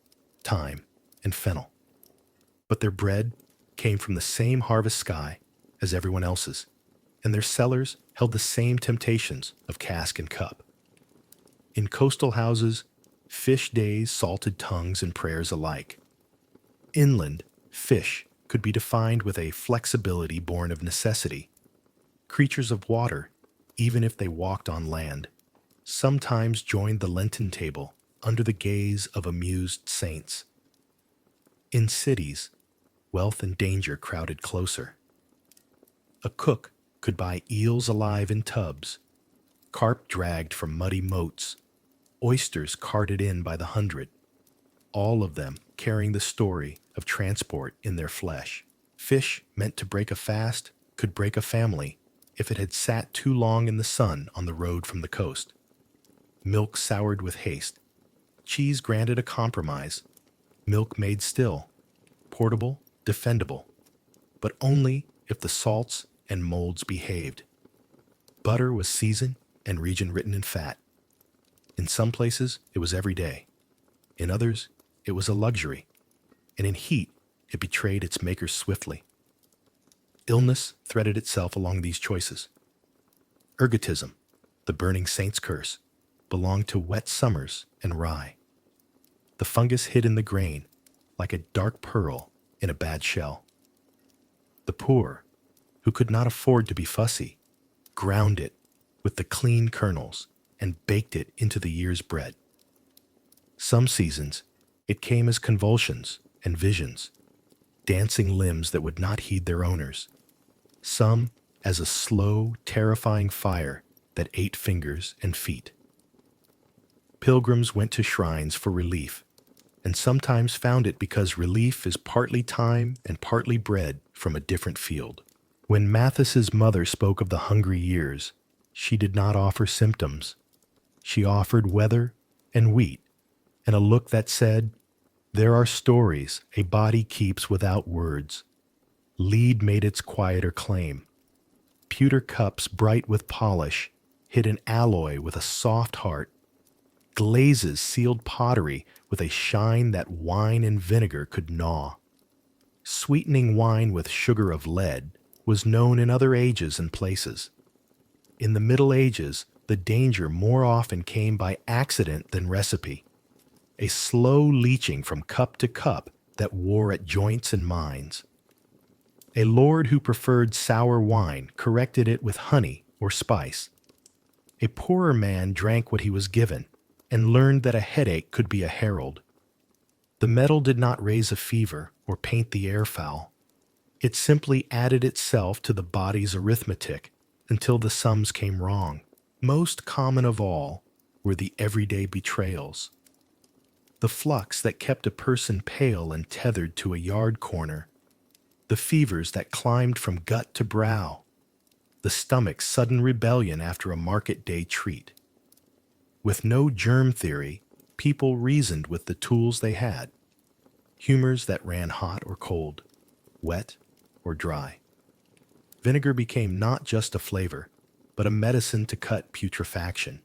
thyme and fennel. But their bread came from the same harvest sky as everyone else's, and their cellars held the same temptations of cask and cup. In coastal houses, fish days salted tongues and prayers alike. Inland, fish could be defined with a flexibility born of necessity. Creatures of water, even if they walked on land, sometimes joined the Lenten table under the gaze of amused saints. In cities, wealth and danger crowded closer. A cook could buy eels alive in tubs, carp dragged from muddy moats, oysters carted in by the hundred, all of them carrying the story of transport in their flesh. Fish meant to break a fast could break a family if it had sat too long in the sun on the road from the coast. Milk soured with haste. Cheese granted a compromise. Milk made still. Portable, defendable. But only if the salts and molds behaved. Butter was season and region written in fat. In some places, it was every day. In others, it was a luxury. And in heat, it betrayed its makers swiftly. Illness threaded itself along these choices. Ergotism, the burning saint's curse, belonged to wet summers and rye. The fungus hid in the grain, like a dark pearl in a bad shell. The poor, who could not afford to be fussy, ground it with the clean kernels and baked it into the year's bread. Some seasons, it came as convulsions and visions, dancing limbs that would not heed their owners. Some as a slow, terrifying fire that ate fingers and feet. Pilgrims went to shrines for relief, and sometimes found it because relief is partly time and partly bread from a different field. When Mathis's mother spoke of the hungry years, she did not offer symptoms. She offered weather and wheat, and a look that said, "There are stories a body keeps without words." Lead made its quieter claim. Pewter cups bright with polish hid an alloy with a soft heart. Glazes sealed pottery with a shine that wine and vinegar could gnaw. Sweetening wine with sugar of lead was known in other ages and places. In the Middle Ages, the danger more often came by accident than recipe, a slow leaching from cup to cup that wore at joints and minds. A lord who preferred sour wine corrected it with honey or spice. A poorer man drank what he was given and learned that a headache could be a herald. The metal did not raise a fever or paint the air foul. It simply added itself to the body's arithmetic until the sums came wrong. Most common of all were the everyday betrayals. The flux that kept a person pale and tethered to a yard corner. The fevers that climbed from gut to brow. The stomach's sudden rebellion after a market day treat. With no germ theory, people reasoned with the tools they had. Humors that ran hot or cold, wet or dry. Vinegar became not just a flavor, but a medicine to cut putrefaction.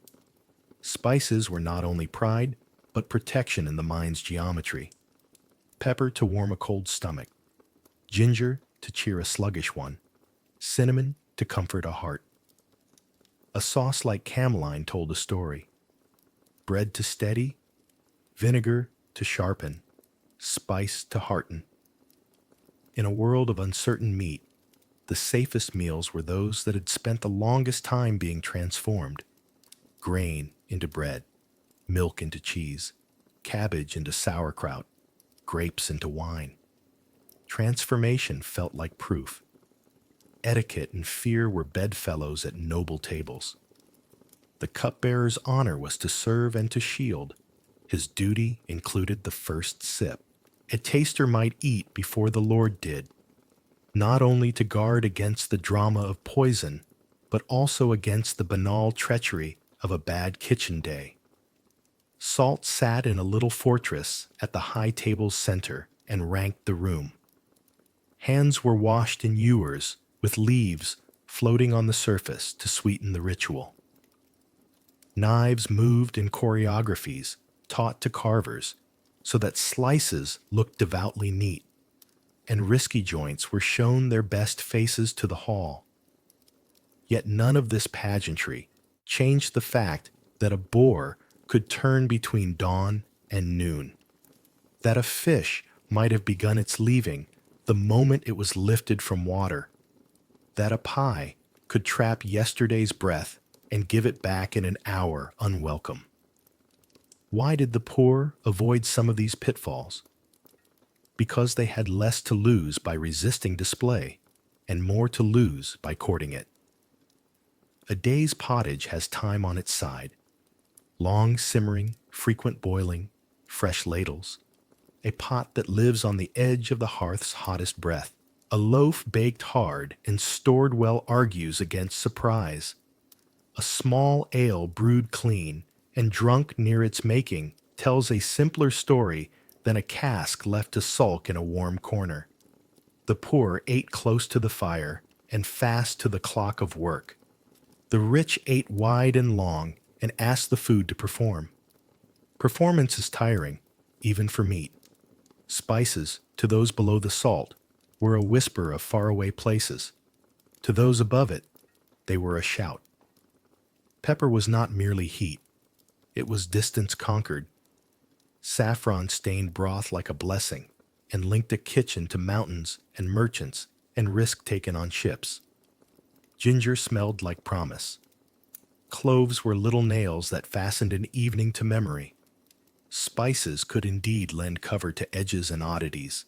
Spices were not only pride, but protection in the mind's geometry. Pepper to warm a cold stomach. Ginger to cheer a sluggish one. Cinnamon to comfort a heart. A sauce like cameline told a story. Bread to steady, vinegar to sharpen, spice to hearten. In a world of uncertain meat, the safest meals were those that had spent the longest time being transformed. Grain into bread, milk into cheese, cabbage into sauerkraut, grapes into wine. Transformation felt like proof. Etiquette and fear were bedfellows at noble tables. The cupbearer's honor was to serve and to shield. His duty included the first sip. A taster might eat before the Lord did, not only to guard against the drama of poison, but also against the banal treachery of a bad kitchen day. Salt sat in a little fortress at the high table's center and ranked the room. Hands were washed in ewers with leaves floating on the surface to sweeten the ritual. Knives moved in choreographies taught to carvers so that slices looked devoutly neat, and risky joints were shown their best faces to the hall. Yet none of this pageantry changed the fact that a boar could turn between dawn and noon, that a fish might have begun its leaving the moment it was lifted from water, that a pie could trap yesterday's breath and give it back in an hour unwelcome. Why did the poor avoid some of these pitfalls? Because they had less to lose by resisting display and more to lose by courting it. A day's pottage has time on its side. Long simmering, frequent boiling, fresh ladles. A pot that lives on the edge of the hearth's hottest breath. A loaf baked hard and stored well argues against surprise. A small ale brewed clean and drunk near its making tells a simpler story than a cask left to sulk in a warm corner. The poor ate close to the fire and fast to the clock of work. The rich ate wide and long and asked the food to perform. Performance is tiring, even for meat. Spices, to those below the salt, were a whisper of faraway places. To those above it, they were a shout. Pepper was not merely heat. It was distance conquered. Saffron stained broth like a blessing and linked a kitchen to mountains and merchants and risk taken on ships. Ginger smelled like promise. Cloves were little nails that fastened an evening to memory. Spices could indeed lend cover to edges and oddities.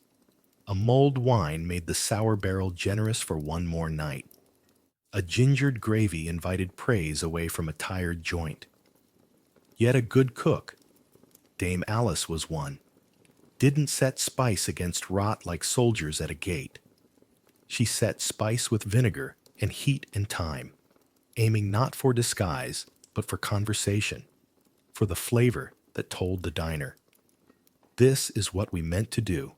A mulled wine made the sour barrel generous for one more night. A gingered gravy invited praise away from a tired joint. Yet a good cook, Dame Alice was one, didn't set spice against rot like soldiers at a gate. She set spice with vinegar and heat and time, aiming not for disguise, but for conversation, for the flavor that told the diner. This is what we meant to do,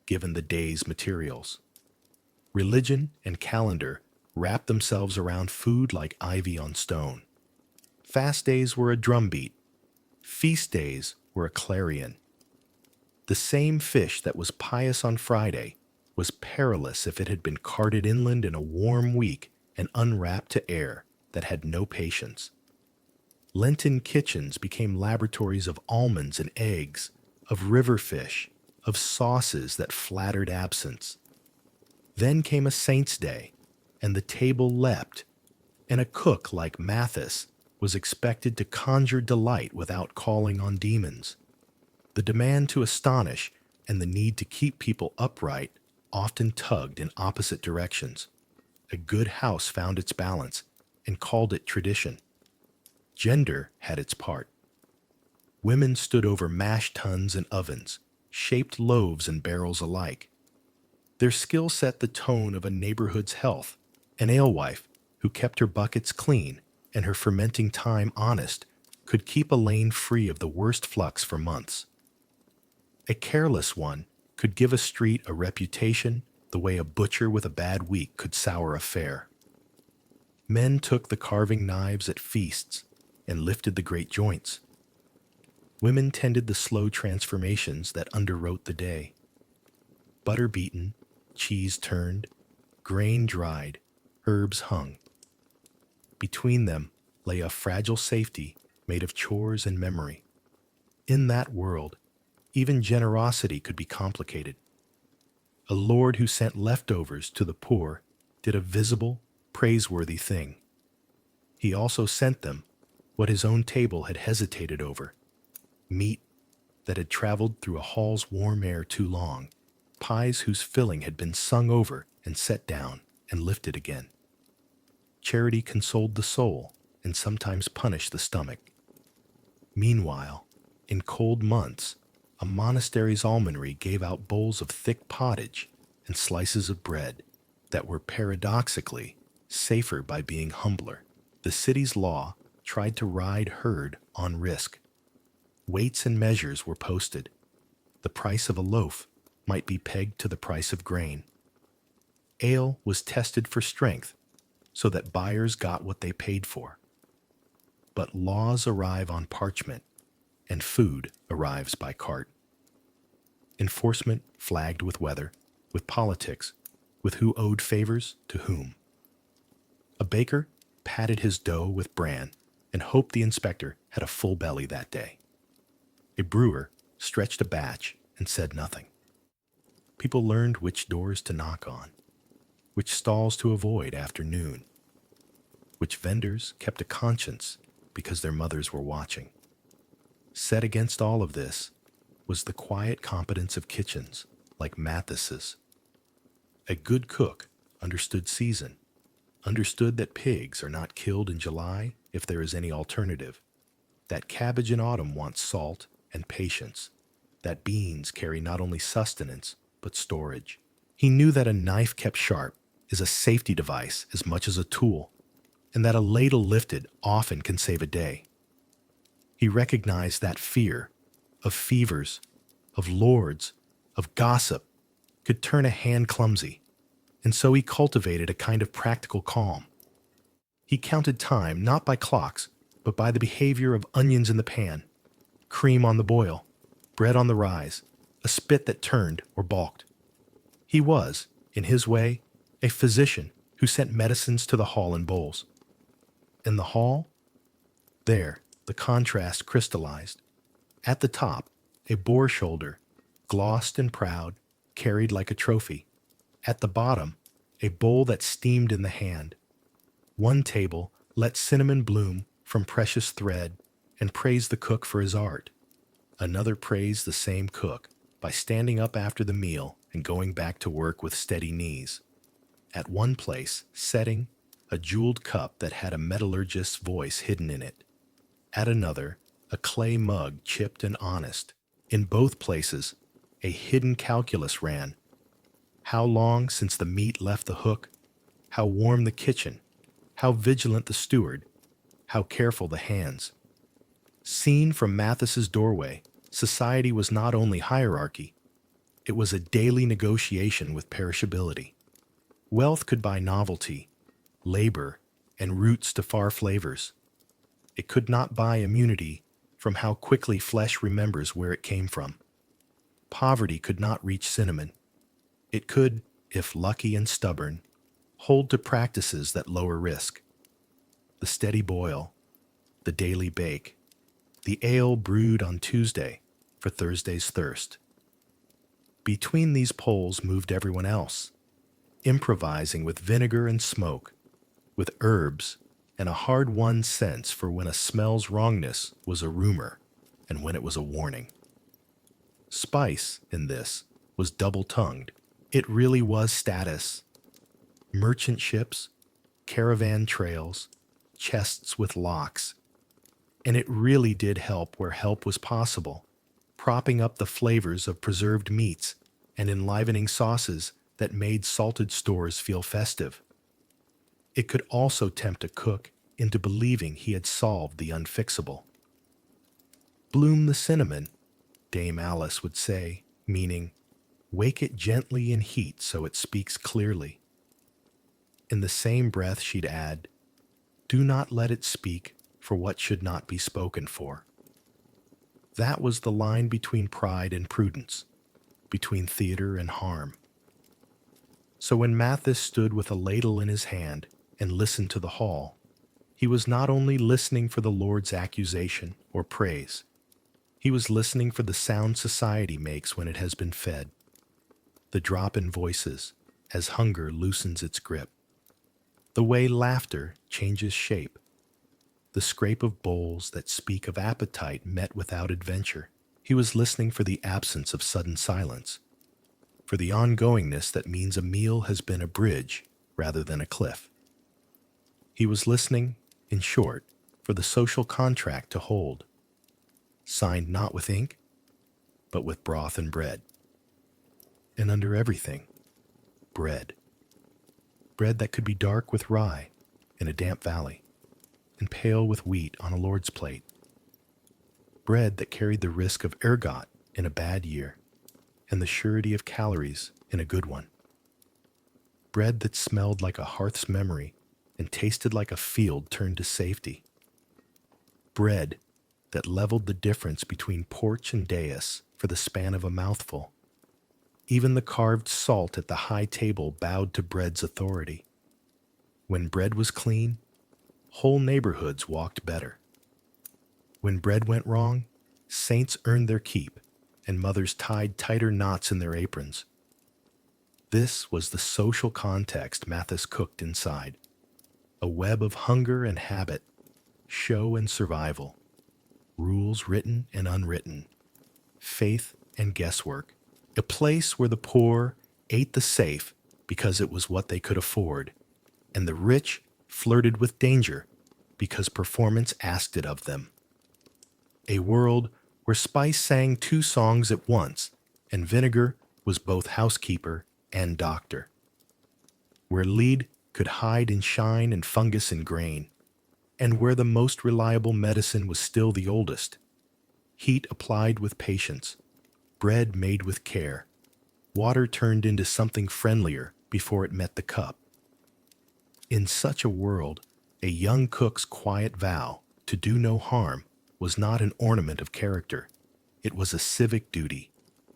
given the day's materials. Religion and calendar wrapped themselves around food like ivy on stone. Fast days were a drumbeat. Feast days were a clarion. The same fish that was pious on Friday was perilous if it had been carted inland in a warm week and unwrapped to air that had no patience. Lenten kitchens became laboratories of almonds and eggs, of river fish, of sauces that flattered absence. Then came a saint's day, and the table leapt, and a cook like Mathis was expected to conjure delight without calling on demons. The demand to astonish and the need to keep people upright often tugged in opposite directions. A good house found its balance and called it tradition. Gender had its part. Women stood over mash tuns and ovens, shaped loaves and barrels alike. Their skill set the tone of a neighborhood's health. An alewife who kept her buckets clean and her fermenting time honest could keep a lane free of the worst flux for months. A careless one could give a street a reputation the way a butcher with a bad week could sour a fair. Men took the carving knives at feasts and lifted the great joints. Women tended the slow transformations that underwrote the day. Butter beaten, cheese turned, grain dried, herbs hung. Between them lay a fragile safety made of chores and memory. In that world, even generosity could be complicated. A lord who sent leftovers to the poor did a visible, praiseworthy thing. He also sent them what his own table had hesitated over: meat that had traveled through a hall's warm air too long, pies whose filling had been sung over and set down and lifted again. Charity consoled the soul and sometimes punished the stomach. Meanwhile, in cold months, a monastery's almonry gave out bowls of thick pottage and slices of bread that were paradoxically safer by being humbler. The city's law tried to ride herd on risk. Weights and measures were posted. The price of a loaf might be pegged to the price of grain. Ale was tested for strength so that buyers got what they paid for. But laws arrive on parchment, and food arrives by cart. Enforcement flagged with weather, with politics, with who owed favors to whom. A baker patted his dough with bran and hoped the inspector had a full belly that day. A brewer stretched a batch and said nothing. People learned which doors to knock on, which stalls to avoid after noon, which vendors kept a conscience because their mothers were watching. Set against all of this was the quiet competence of kitchens like Mathis's. A good cook understood season, understood that pigs are not killed in July if there is any alternative, that cabbage in autumn wants salt and patience, that beans carry not only sustenance but storage. He knew that a knife kept sharp is a safety device as much as a tool, and that a ladle lifted often can save a day. He recognized that fear of fevers, of lords, of gossip could turn a hand clumsy, and so he cultivated a kind of practical calm. He counted time not by clocks, but by the behavior of onions in the pan, cream on the boil, bread on the rise, a spit that turned or balked. He was, in his way, a physician who sent medicines to the hall in bowls. In the hall, there, the contrast crystallized. At the top, a boar shoulder, glossed and proud, carried like a trophy. At the bottom, a bowl that steamed in the hand. One table let cinnamon bloom from precious thread and praised the cook for his art. Another praised the same cook by standing up after the meal and going back to work with steady knees. At one place, setting, a jeweled cup that had a metallurgist's voice hidden in it. At another, a clay mug chipped and honest. In both places, a hidden calculus ran. How long since the meat left the hook? How warm the kitchen? How vigilant the steward? How careful the hands? Seen from Mathis's doorway, society was not only hierarchy, it was a daily negotiation with perishability. Wealth could buy novelty, labor, and roots to far flavors. It could not buy immunity from how quickly flesh remembers where it came from. Poverty could not reach cinnamon. It could, if lucky and stubborn, hold to practices that lower risk. The steady boil, the daily bake, the ale brewed on Tuesday for Thursday's thirst. Between these poles moved everyone else, improvising with vinegar and smoke, with herbs and a hard-won sense for when a smell's wrongness was a rumor and when it was a warning. Spice, in this, was double-tongued. It really was status. Merchant ships, caravan trails, chests with locks. And it really did help where help was possible, propping up the flavors of preserved meats and enlivening sauces that made salted stores feel festive. It could also tempt a cook into believing he had solved the unfixable. Bloom the cinnamon, Dame Alice would say, meaning, wake it gently in heat so it speaks clearly. In the same breath she'd add, do not let it speak for what should not be spoken for. That was the line between pride and prudence, between theater and harm. So when Mathis stood with a ladle in his hand and listened to the hall, he was not only listening for the Lord's accusation or praise, he was listening for the sound society makes when it has been fed, the drop in voices as hunger loosens its grip, the way laughter changes shape, the scrape of bowls that speak of appetite met without adventure. He was listening for the absence of sudden silence, for the ongoingness that means a meal has been a bridge rather than a cliff. He was listening, in short, for the social contract to hold, signed not with ink, but with broth and bread. And under everything, bread. Bread that could be dark with rye in a damp valley, and pale with wheat on a Lord's plate. Bread that carried the risk of ergot in a bad year, and the surety of calories in a good one. Bread that smelled like a hearth's memory and tasted like a field turned to safety. Bread that leveled the difference between porch and dais for the span of a mouthful. Even the carved salt at the high table bowed to bread's authority. When bread was clean, whole neighborhoods walked better. When bread went wrong, saints earned their keep, and mothers tied tighter knots in their aprons. This was the social context Mathis cooked inside, a web of hunger and habit, show and survival, rules written and unwritten, faith and guesswork, a place where the poor ate the safe because it was what they could afford, and the rich flirted with danger because performance asked it of them. A world where spice sang two songs at once and vinegar was both housekeeper and doctor. Where lead could hide in shine and fungus in grain, and where the most reliable medicine was still the oldest. Heat applied with patience, bread made with care, water turned into something friendlier before it met the cup. In such a world, a young cook's quiet vow to do no harm was not an ornament of character. It was a civic duty,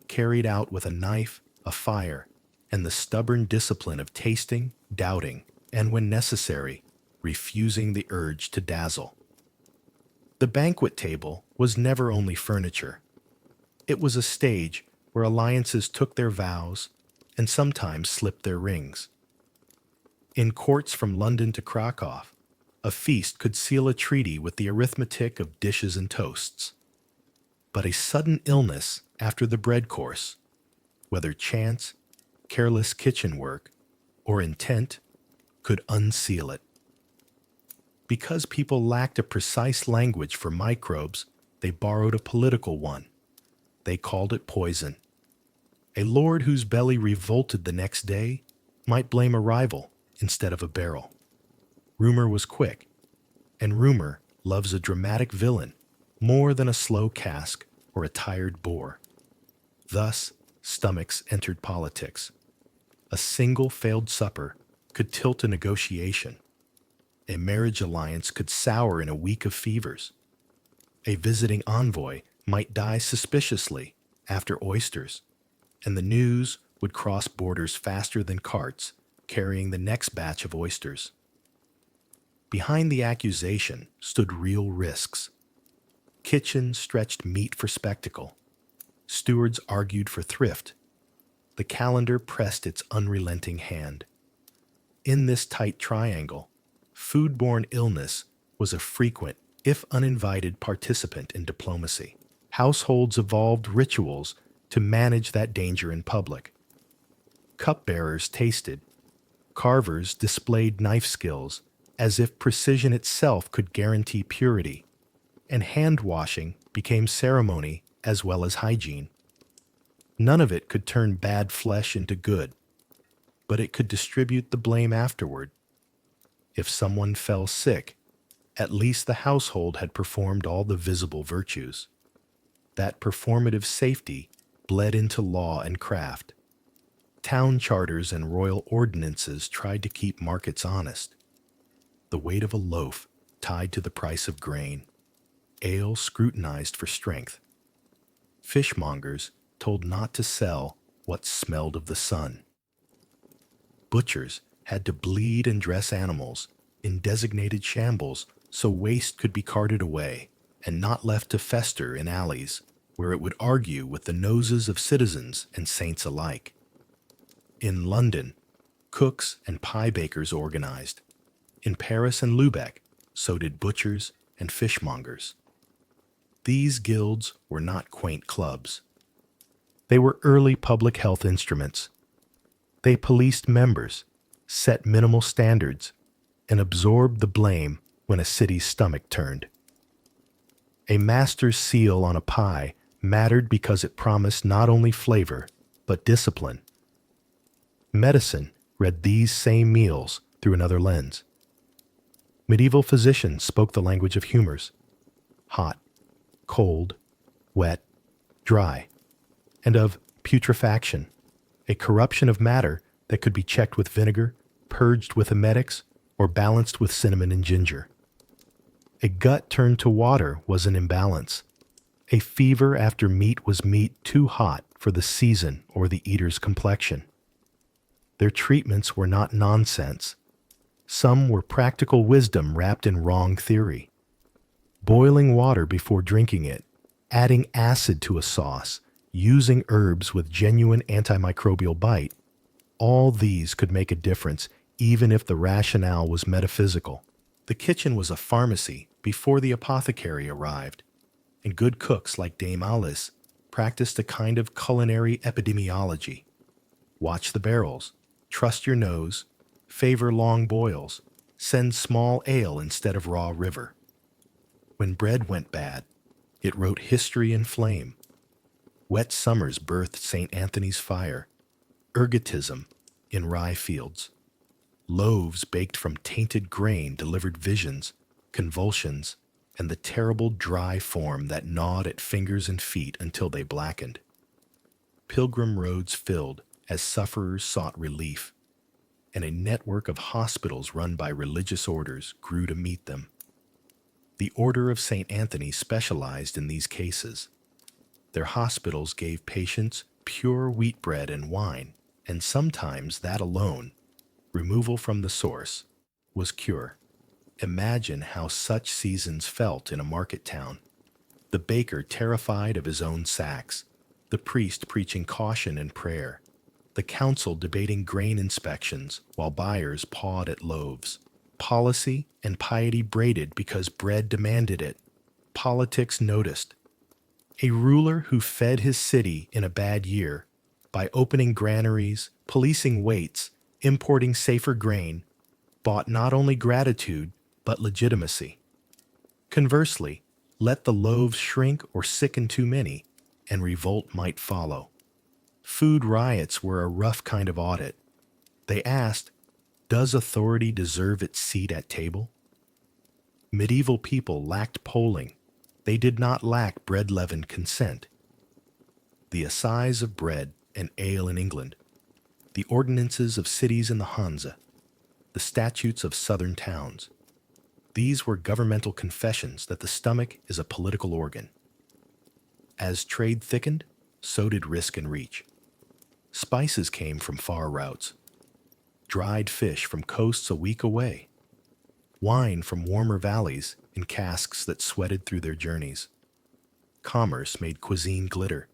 carried out with a knife, a fire, and the stubborn discipline of tasting, doubting, and when necessary, refusing the urge to dazzle. The banquet table was never only furniture. It was a stage where alliances took their vows and sometimes slipped their rings. In courts from London to Krakow, a feast could seal a treaty with the arithmetic of dishes and toasts. But a sudden illness after the bread course, whether chance, careless kitchen work, or intent, could unseal it. Because people lacked a precise language for microbes, they borrowed a political one. They called it poison. A lord whose belly revolted the next day might blame a rival instead of a barrel. Rumor was quick, and rumor loves a dramatic villain more than a slow cask or a tired boar. Thus, stomachs entered politics. A single failed supper could tilt a negotiation, A marriage alliance could sour in a week of fevers. A visiting envoy might die suspiciously after oysters, and the news would cross borders faster than carts carrying the next batch of oysters. Behind the accusation stood real risks. Kitchens stretched meat for spectacle. Stewards argued for thrift. The calendar pressed its unrelenting hand. In this tight triangle, foodborne illness was a frequent, if uninvited, participant in diplomacy. Households evolved rituals to manage that danger in public. Cupbearers tasted. Carvers displayed knife skills as if precision itself could guarantee purity, and hand-washing became ceremony as well as hygiene. None of it could turn bad flesh into good, but it could distribute the blame afterward. If someone fell sick, at least the household had performed all the visible virtues. That performative safety bled into law and craft. Town charters and royal ordinances tried to keep markets honest. The weight of a loaf tied to the price of grain. Ale scrutinized for strength. Fishmongers told not to sell what smelled of the sun. Butchers had to bleed and dress animals in designated shambles so waste could be carted away and not left to fester in alleys where it would argue with the noses of citizens and saints alike. In London, cooks and pie bakers organized. In Paris and Lubeck, so did butchers and fishmongers. These guilds were not quaint clubs. They were early public health instruments. They policed members, set minimal standards, and absorbed the blame when a city's stomach turned. A master's seal on a pie mattered because it promised not only flavor, but discipline. Medicine read these same meals through another lens. Medieval physicians spoke the language of humors: hot, cold, wet, dry, and of putrefaction, a corruption of matter that could be checked with vinegar, purged with emetics, or balanced with cinnamon and ginger. A gut turned to water was an imbalance. A fever after meat was meat too hot for the season or the eater's complexion. Their treatments were not nonsense. Some were practical wisdom wrapped in wrong theory. Boiling water before drinking it, adding acid to a sauce, using herbs with genuine antimicrobial bite, all these could make a difference even if the rationale was metaphysical. The kitchen was a pharmacy before the apothecary arrived, and good cooks like Dame Alice practiced a kind of culinary epidemiology. Watch the barrels, trust your nose, favor long boils, send small ale instead of raw river. When bread went bad, it wrote history in flame. Wet summers birthed St. Anthony's fire, ergotism in rye fields. Loaves baked from tainted grain delivered visions, convulsions, and the terrible dry form that gnawed at fingers and feet until they blackened. Pilgrim roads filled as sufferers sought relief, and a network of hospitals run by religious orders grew to meet them. The Order of St. Anthony specialized in these cases. Their hospitals gave patients pure wheat bread and wine, and sometimes that alone, removal from the source, was cure. Imagine how such seasons felt in a market town. The baker terrified of his own sacks, the priest preaching caution and prayer, the council debating grain inspections while buyers pawed at loaves. Policy and piety braided because bread demanded it. Politics noticed. A ruler who fed his city in a bad year by opening granaries, policing weights, importing safer grain, bought not only gratitude but legitimacy. Conversely, let the loaves shrink or sicken too many, and revolt might follow. Food riots were a rough kind of audit. They asked, does authority deserve its seat at table? Medieval people lacked polling. They did not lack bread-leavened consent. The assize of bread and ale in England, the ordinances of cities in the Hanse, the statutes of southern towns, These were governmental confessions that the stomach is a political organ. As trade thickened, so did risk and reach. Spices came from far routes, dried fish from coasts a week away, wine from warmer valleys in casks that sweated through their journeys. Commerce made cuisine glitter,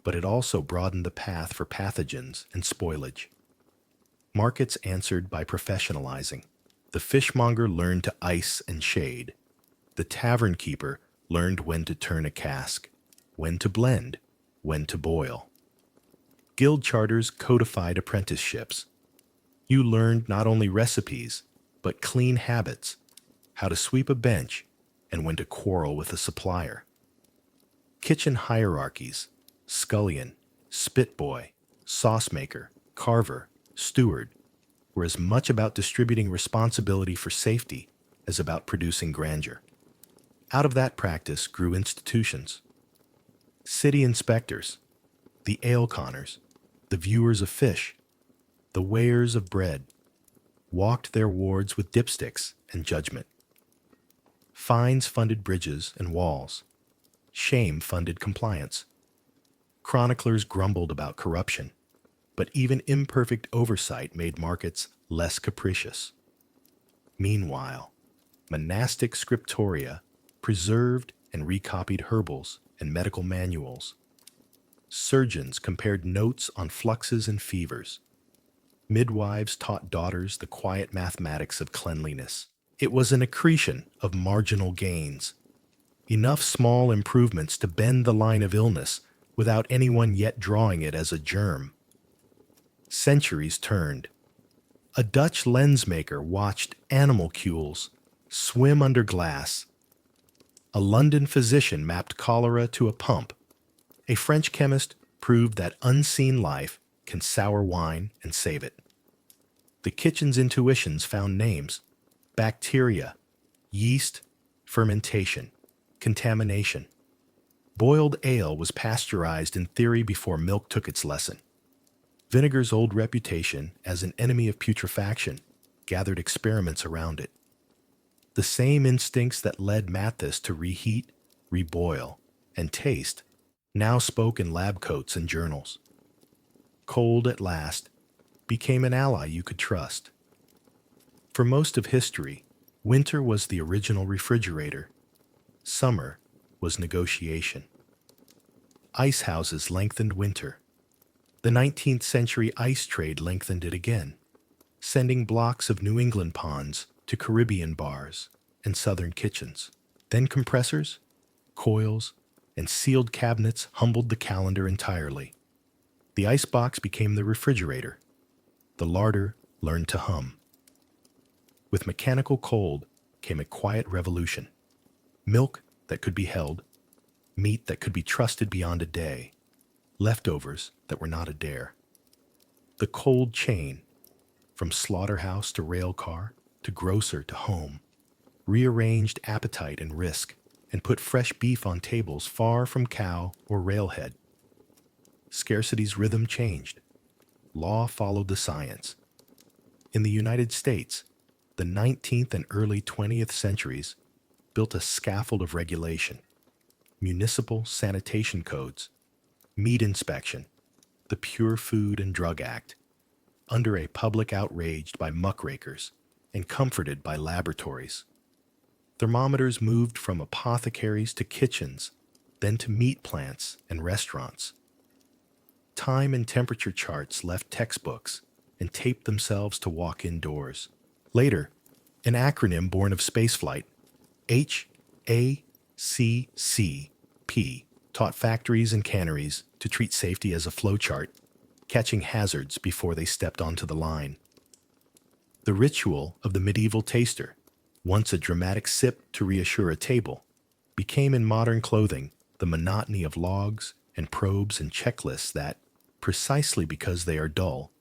but it also broadened the path for pathogens and spoilage. Markets answered by professionalizing. The fishmonger learned to ice and shade. The tavern keeper learned when to turn a cask, when to blend, when to boil. Guild charters codified apprenticeships. You learned not only recipes, but clean habits, how to sweep a bench, and when to quarrel with a supplier. Kitchen hierarchies, scullion, spitboy, saucemaker, carver, steward, were as much about distributing responsibility for safety as about producing grandeur. Out of that practice grew institutions. City inspectors, the ale conners, the viewers of fish, the weighers of bread, walked their wards with dipsticks and judgment. Fines funded bridges and walls. Shame funded compliance. Chroniclers grumbled about corruption, but even imperfect oversight made markets less capricious. Meanwhile, monastic scriptoria preserved and recopied herbals and medical manuals. Surgeons compared notes on fluxes and fevers. Midwives taught daughters the quiet mathematics of cleanliness. It was an accretion of marginal gains, enough small improvements to bend the line of illness without anyone yet drawing it as a germ. Centuries turned. A Dutch lensmaker watched animalcules swim under glass. A London physician mapped cholera to a pump. A French chemist proved that unseen life can sour wine and save it. The kitchen's intuitions found names: bacteria, yeast, fermentation, contamination. Boiled ale was pasteurized in theory before milk took its lesson. Vinegar's old reputation as an enemy of putrefaction gathered experiments around it. The same instincts that led Mathis to reheat, reboil, and taste now spoke in lab coats and journals. Cold at last became an ally you could trust. For most of history, winter was the original refrigerator. Summer was negotiation. Ice houses lengthened winter. The 19th century ice trade lengthened it again, sending blocks of New England ponds to Caribbean bars and southern kitchens. Then compressors, coils, and sealed cabinets humbled the calendar entirely. The icebox became the refrigerator. The larder learned to hum. With mechanical cold came a quiet revolution. Milk that could be held, meat that could be trusted beyond a day, leftovers that were not a dare. The cold chain, from slaughterhouse to rail car to grocer to home, rearranged appetite and risk and put fresh beef on tables far from cow or railhead. Scarcity's rhythm changed. Law followed the science. In the United States, the 19th and early 20th centuries built a scaffold of regulation: municipal sanitation codes, meat inspection, the Pure Food and Drug Act, under a public outraged by muckrakers and comforted by laboratories. Thermometers moved from apothecaries to kitchens, then to meat plants and restaurants. Time and temperature charts left textbooks and taped themselves to walk indoors. Later, an acronym born of spaceflight, HACCP, taught factories and canneries to treat safety as a flowchart, catching hazards before they stepped onto the line. The ritual of the medieval taster, once a dramatic sip to reassure a table, became in modern clothing the monotony of logs and probes and checklists that, precisely because they are dull,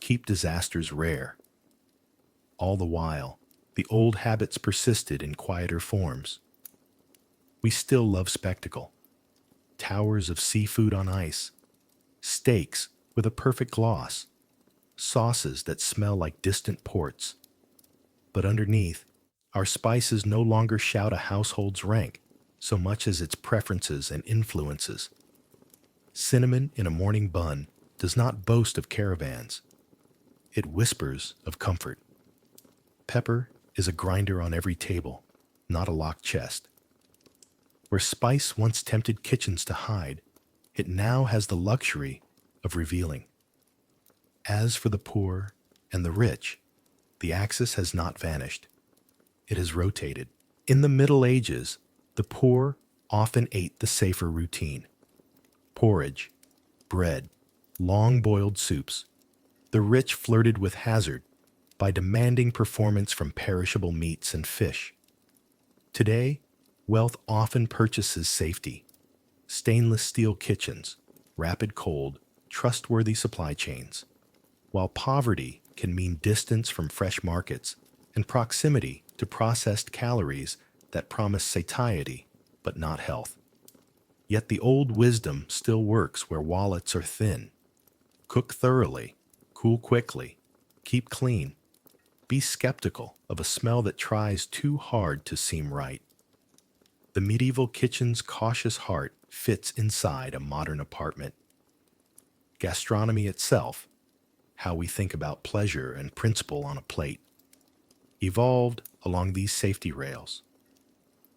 keep disasters rare. All the while, the old habits persisted in quieter forms. We still love spectacle. Towers of seafood on ice, steaks with a perfect gloss, sauces that smell like distant ports. But underneath, Our spices no longer shout a household's rank so much as its preferences and influences. Cinnamon in a morning bun does not boast of caravans. It whispers of comfort. Pepper is a grinder on every table, not a locked chest. Where spice once tempted kitchens to hide, it now has the luxury of revealing. As for the poor and the rich, the axis has not vanished. It has rotated. In the Middle Ages, the poor often ate the safer routine. Porridge, bread, long-boiled soups. The rich flirted with hazard by demanding performance from perishable meats and fish. Today, wealth often purchases safety. Stainless steel kitchens, rapid cold, trustworthy supply chains. While poverty can mean distance from fresh markets and proximity to processed calories that promise satiety but not health. Yet the old wisdom still works where wallets are thin. Cook thoroughly, cool quickly, keep clean. Be skeptical of a smell that tries too hard to seem right. The medieval kitchen's cautious heart fits inside a modern apartment. Gastronomy itself, how we think about pleasure and principle on a plate, evolved along these safety rails.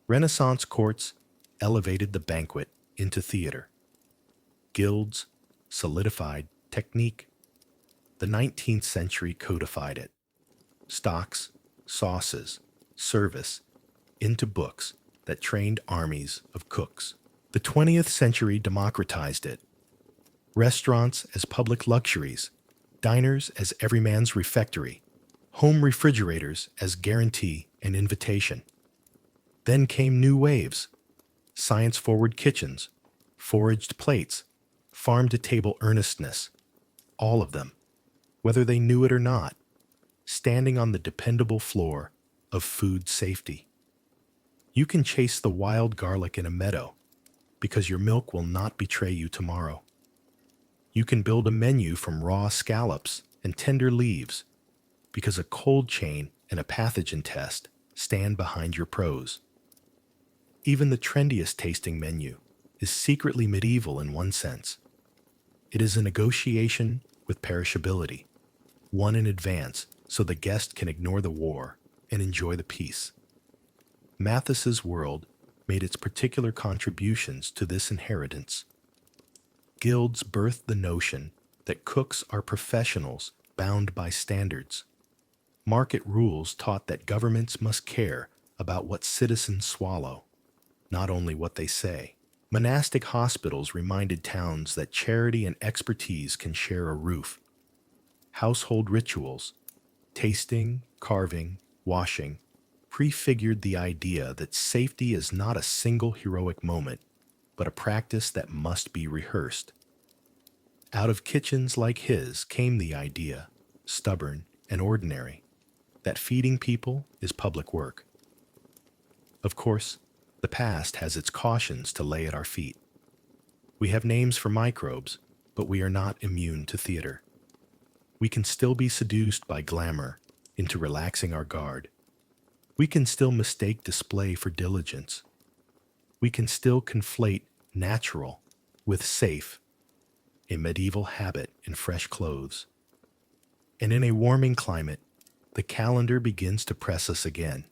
Renaissance courts elevated the banquet into theater. Guilds solidified technique. The 19th century codified it. Stocks, sauces, service, into books that trained armies of cooks. The 20th century democratized it. Restaurants as public luxuries, diners as every man's refectory, home refrigerators as guarantee and invitation. Then came new waves, science-forward kitchens, foraged plates, farm-to-table earnestness, all of them, whether they knew it or not, standing on the dependable floor of food safety. You can chase the wild garlic in a meadow because your milk will not betray you tomorrow. You can build a menu from raw scallops and tender leaves because a cold chain and a pathogen test stand behind your pros. Even the trendiest tasting menu is secretly medieval in one sense. It is a negotiation with perishability, won in advance so the guest can ignore the war and enjoy the peace. Mathis's world made its particular contributions to this inheritance. Guilds birthed the notion that cooks are professionals bound by standards. Market rules taught that governments must care about what citizens swallow, not only what they say. Monastic hospitals reminded towns that charity and expertise can share a roof. Household rituals, tasting, carving, washing, prefigured the idea that safety is not a single heroic moment, but a practice that must be rehearsed. Out of kitchens like his came the idea, stubborn and ordinary, that feeding people is public work. Of course, the past has its cautions to lay at our feet. We have names for microbes, but we are not immune to theater. We can still be seduced by glamour into relaxing our guard. We can still mistake display for diligence. We can still conflate natural with safe, a medieval habit in fresh clothes. And in a warming climate, the calendar begins to press us again.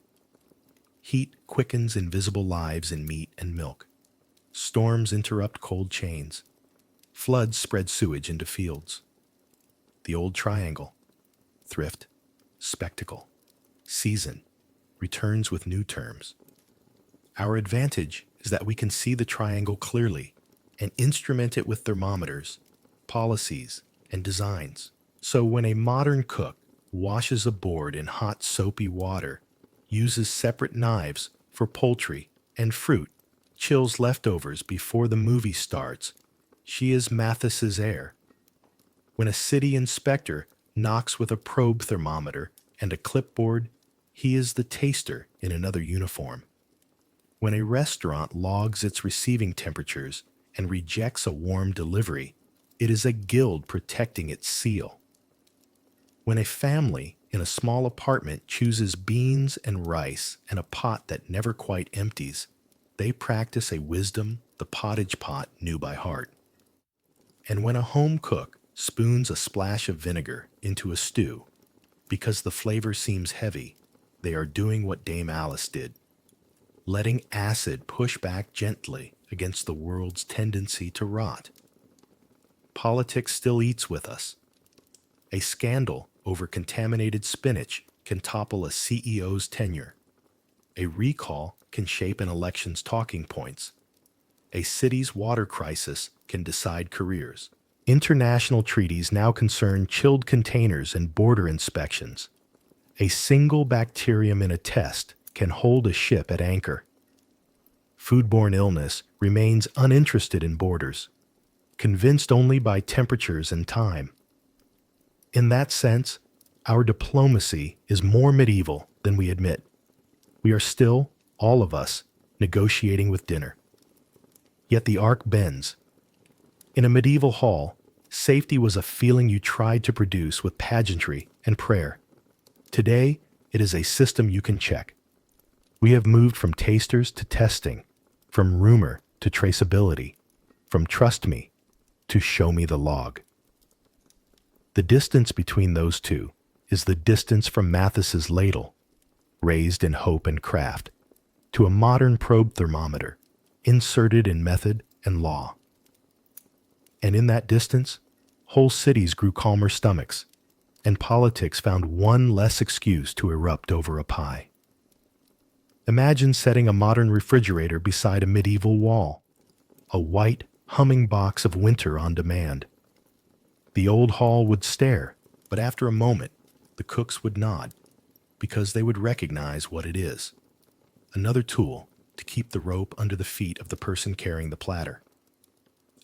Heat quickens invisible lives in meat and milk. Storms interrupt cold chains. Floods spread sewage into fields. The old triangle, thrift, spectacle, season, returns with new terms. Our advantage is that we can see the triangle clearly and instrument it with thermometers, policies, and designs. So when a modern cook washes a board in hot soapy water, uses separate knives for poultry and fruit, chills leftovers before the movie starts, she is Mathis's heir. When a city inspector knocks with a probe thermometer and a clipboard, he is the taster in another uniform. When a restaurant logs its receiving temperatures and rejects a warm delivery, it is a guild protecting its seal. When a family in a small apartment chooses beans and rice and a pot that never quite empties, they practice a wisdom the pottage pot knew by heart. And when a home cook spoons a splash of vinegar into a stew because the flavor seems heavy, they are doing what Dame Alice did, letting acid push back gently against the world's tendency to rot. Politics still eats with us. A scandal over contaminated spinach can topple a CEO's tenure. A recall can shape an election's talking points. A city's water crisis can decide careers. International treaties now concern chilled containers and border inspections. A single bacterium in a test can hold a ship at anchor. Foodborne illness remains uninterested in borders, convinced only by temperatures and time. In that sense, our diplomacy is more medieval than we admit. We are still, all of us, negotiating with dinner. Yet the arc bends. In a medieval hall, safety was a feeling you tried to produce with pageantry and prayer. Today, it is a system you can check. We have moved from tasters to testing, from rumor to traceability, from trust me to show me the log. The distance between those two is the distance from Mathis's ladle, raised in hope and craft, to a modern probe thermometer, inserted in method and law. And in that distance, whole cities grew calmer stomachs, and politics found one less excuse to erupt over a pie. Imagine setting a modern refrigerator beside a medieval wall, a white, humming box of winter on demand. The old hall would stare, but after a moment, the cooks would nod, because they would recognize what it is: another tool to keep the rope under the feet of the person carrying the platter.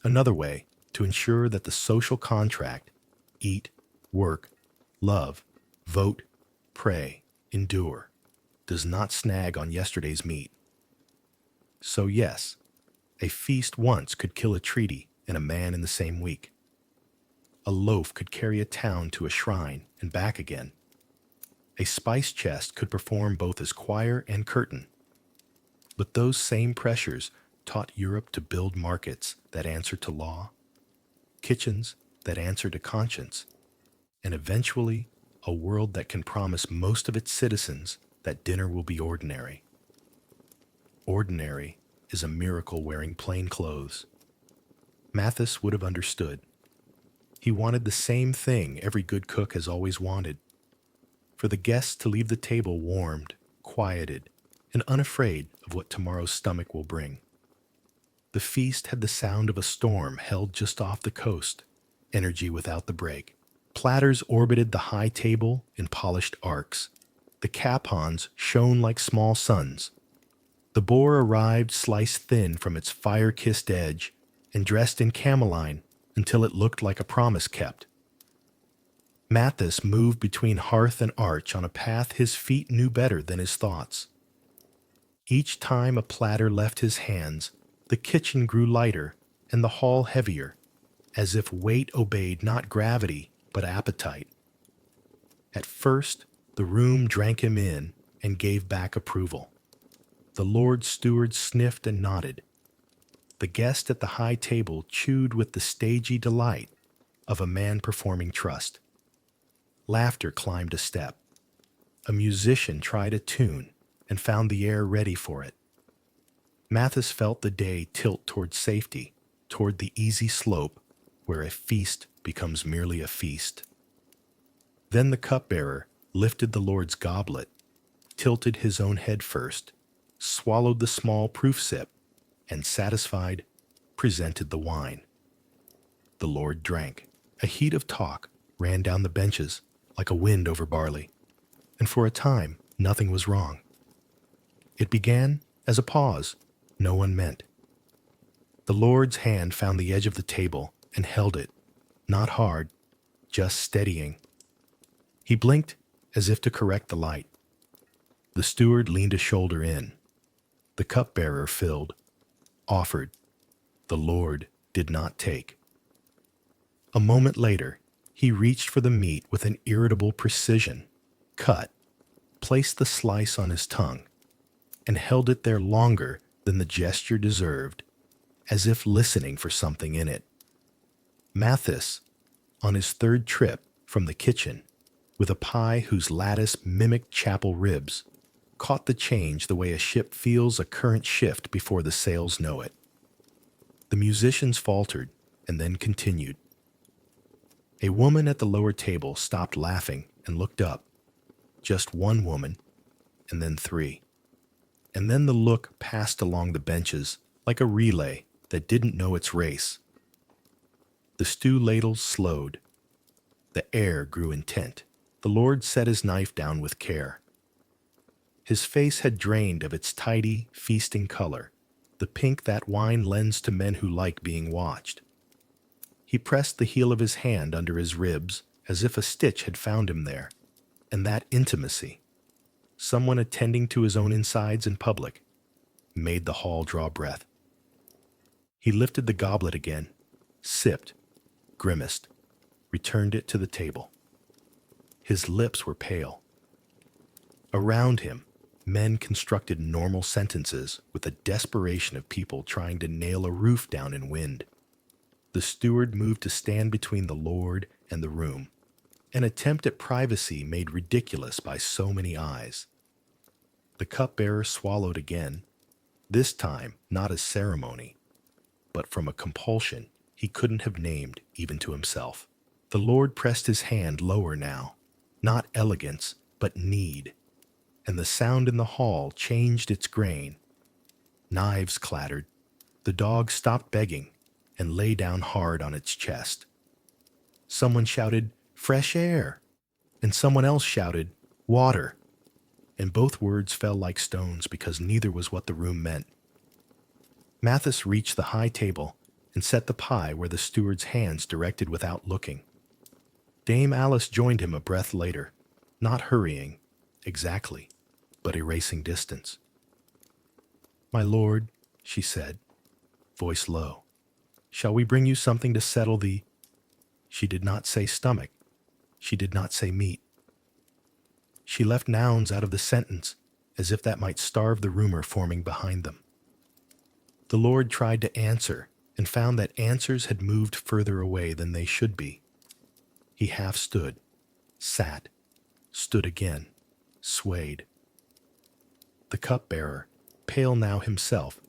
Another way to ensure that the social contract, eat, work, love, vote, pray, endure, does not snag on yesterday's meat. So yes, a feast once could kill a treaty and a man in the same week. A loaf could carry a town to a shrine and back again. A spice chest could perform both as choir and curtain. But those same pressures taught Europe to build markets that answer to law, kitchens that answer to conscience, and eventually a world that can promise most of its citizens that dinner will be ordinary. Ordinary is a miracle wearing plain clothes. Mathis would have understood. He wanted the same thing every good cook has always wanted: for the guests to leave the table warmed, quieted, and unafraid of what tomorrow's stomach will bring. The feast had the sound of a storm held just off the coast, energy without the break. Platters orbited the high table in polished arcs. The capons shone like small suns. The boar arrived sliced thin from its fire-kissed edge and dressed in cameline until it looked like a promise kept. Mathis moved between hearth and arch on a path his feet knew better than his thoughts. Each time a platter left his hands, the kitchen grew lighter and the hall heavier, as if weight obeyed not gravity but appetite. At first, the room drank him in and gave back approval. The Lord Steward sniffed and nodded. The guest at the high table chewed with the stagey delight of a man performing trust. Laughter climbed a step. A musician tried a tune and found the air ready for it. Mathis felt the day tilt toward safety, toward the easy slope where a feast becomes merely a feast. Then the cupbearer lifted the Lord's goblet, tilted his own head first, swallowed the small proof sip, and satisfied, presented the wine. The Lord drank. A heat of talk ran down the benches like a wind over barley, and for a time nothing was wrong. It began as a pause no one meant. The Lord's hand found the edge of the table and held it, not hard, just steadying. He blinked as if to correct the light. The steward leaned a shoulder in. The cupbearer filled, offered. The Lord did not take. A moment later, he reached for the meat with an irritable precision. cut, placed the slice on his tongue, and held it there longer than the gesture deserved, as if listening for something in it. Mathis, on his third trip from the kitchen, with a pie whose lattice mimicked chapel ribs, caught the change the way a ship feels a current shift before the sails know it. The musicians faltered and then continued. A woman at the lower table stopped laughing and looked up. Just one woman, and then three. And then the look passed along the benches like a relay that didn't know its race. The stew ladles slowed. The air grew intent. The Lord set his knife down with care. His face had drained of its tidy, feasting color, the pink that wine lends to men who like being watched. He pressed the heel of his hand under his ribs as if a stitch had found him there, and that intimacy, someone attending to his own insides in public, made the hall draw breath. He lifted the goblet again, sipped, grimaced, returned it to the table. His lips were pale. Around him, men constructed normal sentences with the desperation of people trying to nail a roof down in wind. The steward moved to stand between the Lord and the room, an attempt at privacy made ridiculous by so many eyes. The cupbearer swallowed again, this time not as ceremony, but from a compulsion he couldn't have named even to himself. The Lord pressed his hand lower now, not elegance, but need, and the sound in the hall changed its grain. Knives clattered. The dog stopped begging and lay down hard on its chest. Someone shouted, "Fresh air!" and someone else shouted, "Water!" and both words fell like stones because neither was what the room meant. Mathis reached the high table and set the pie where the steward's hands directed without looking. Dame Alice joined him a breath later, not hurrying, exactly, but erasing distance. "My lord," she said, voice low, "shall we bring you something to settle the—" She did not say stomach. She did not say meat. She left nouns out of the sentence, as if that might starve the rumor forming behind them. The Lord tried to answer and found that answers had moved further away than they should be. He half stood, sat, stood again, swayed. The cupbearer, pale now himself,